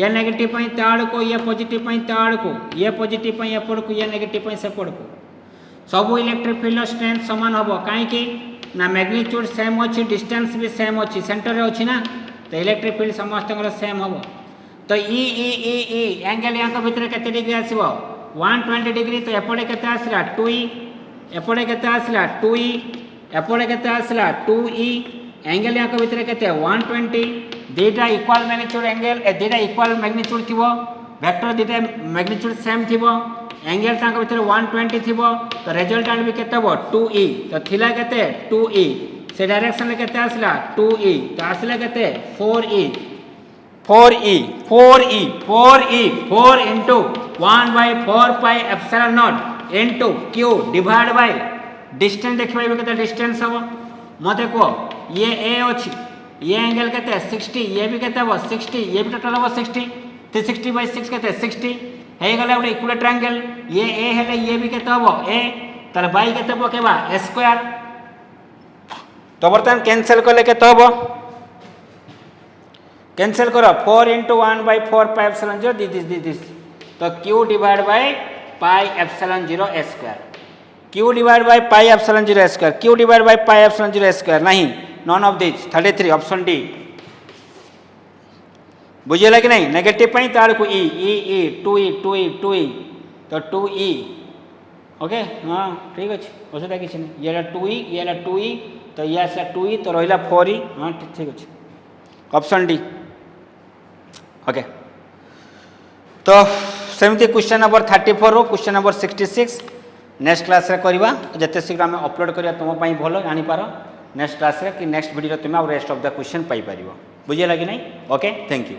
ये नेगेटिव पे ताड़ को ये पॉजिटिव पे ताड़ को ये पॉजिटिव पे एपड़ को ये नेगेटिव पे सेपड़ को सब इलेक्ट्रिक फील्ड स्ट्रेंथ समान होबो काहे ना मैग्नीट्यूड सेम अच्छी डिस्टेंस भी सेम अच्छी सेंटर रे अच्छी ना तो इलेक्ट्रिक फील्ड समस्त सेम होबो तो ई एंगल यहाँ भीतर केते डिग्री आसीबो 120 डिग्री तो एपटे केते आसला 2e एपटे केते आसला 2e एपटे केते आसला 2e एंगल यहाँ भीतर केते 120 दुटा इक्वल मैग्नीट्यूड एंगल दुटा इक्वल मैग्नीट्यूड थिबो वेक्टर दुटा मैग्नीट्यूड सेम थिबो एंगल तांका भीतर 120 थिबो तो रिजल्टेंट भी केते हो 2e तो थिला केते 2e से डायरेक्शन में केते आसला 2e तो आसला केते 4e 4 into 1 by 4 pi epsilon naught into q divide by distance देखिबा केते डिस्टेंस हो मते को ये a अछि ये एंगल केते 60 ये भी केते हो 60 ये भी टोटल हो 60 360 by 6 केते 60 हे गले गोटे इक्विलेटरल ट्रायंगल ये ए हेले ये भी केते हबो ए ताले बाई केते पकेबा ए स्क्वायर तो बर्तमान कैंसिल कले केते हबो कैंसिल करो 4 × 1/4 पाई एप्सिलॉन 0 दिस तो q divide by pi epsilon 0 a square q divide by pi epsilon 0 a square q divide by pi epsilon 0 a square नहीं none of this 33 option D बुझेगा कि नहीं negative पाई तार को ई 2e तो 2e okay हाँ ठीक अच्छे असुविधा किसी नहीं ये 2e ये 2e तो ये 2e तो रहा 4e हाँ ठीक अच्छे ऑप्शन डी ओके तो सेमती क्वेश्चन नंबर 34 रो क्वेश्चन नंबर 66 नेक्स्ट क्लास रे करवा जिते शीघ्र आम अपलोड करिया तुम पाई भल जानीपार नेक्स्ट क्लास रे कि नेक्स्ट वीडियो तुम रेस्ट ऑफ द क्वेश्चन पाई पारिबो बुझेगा कि नहीं ओके थैंक यू।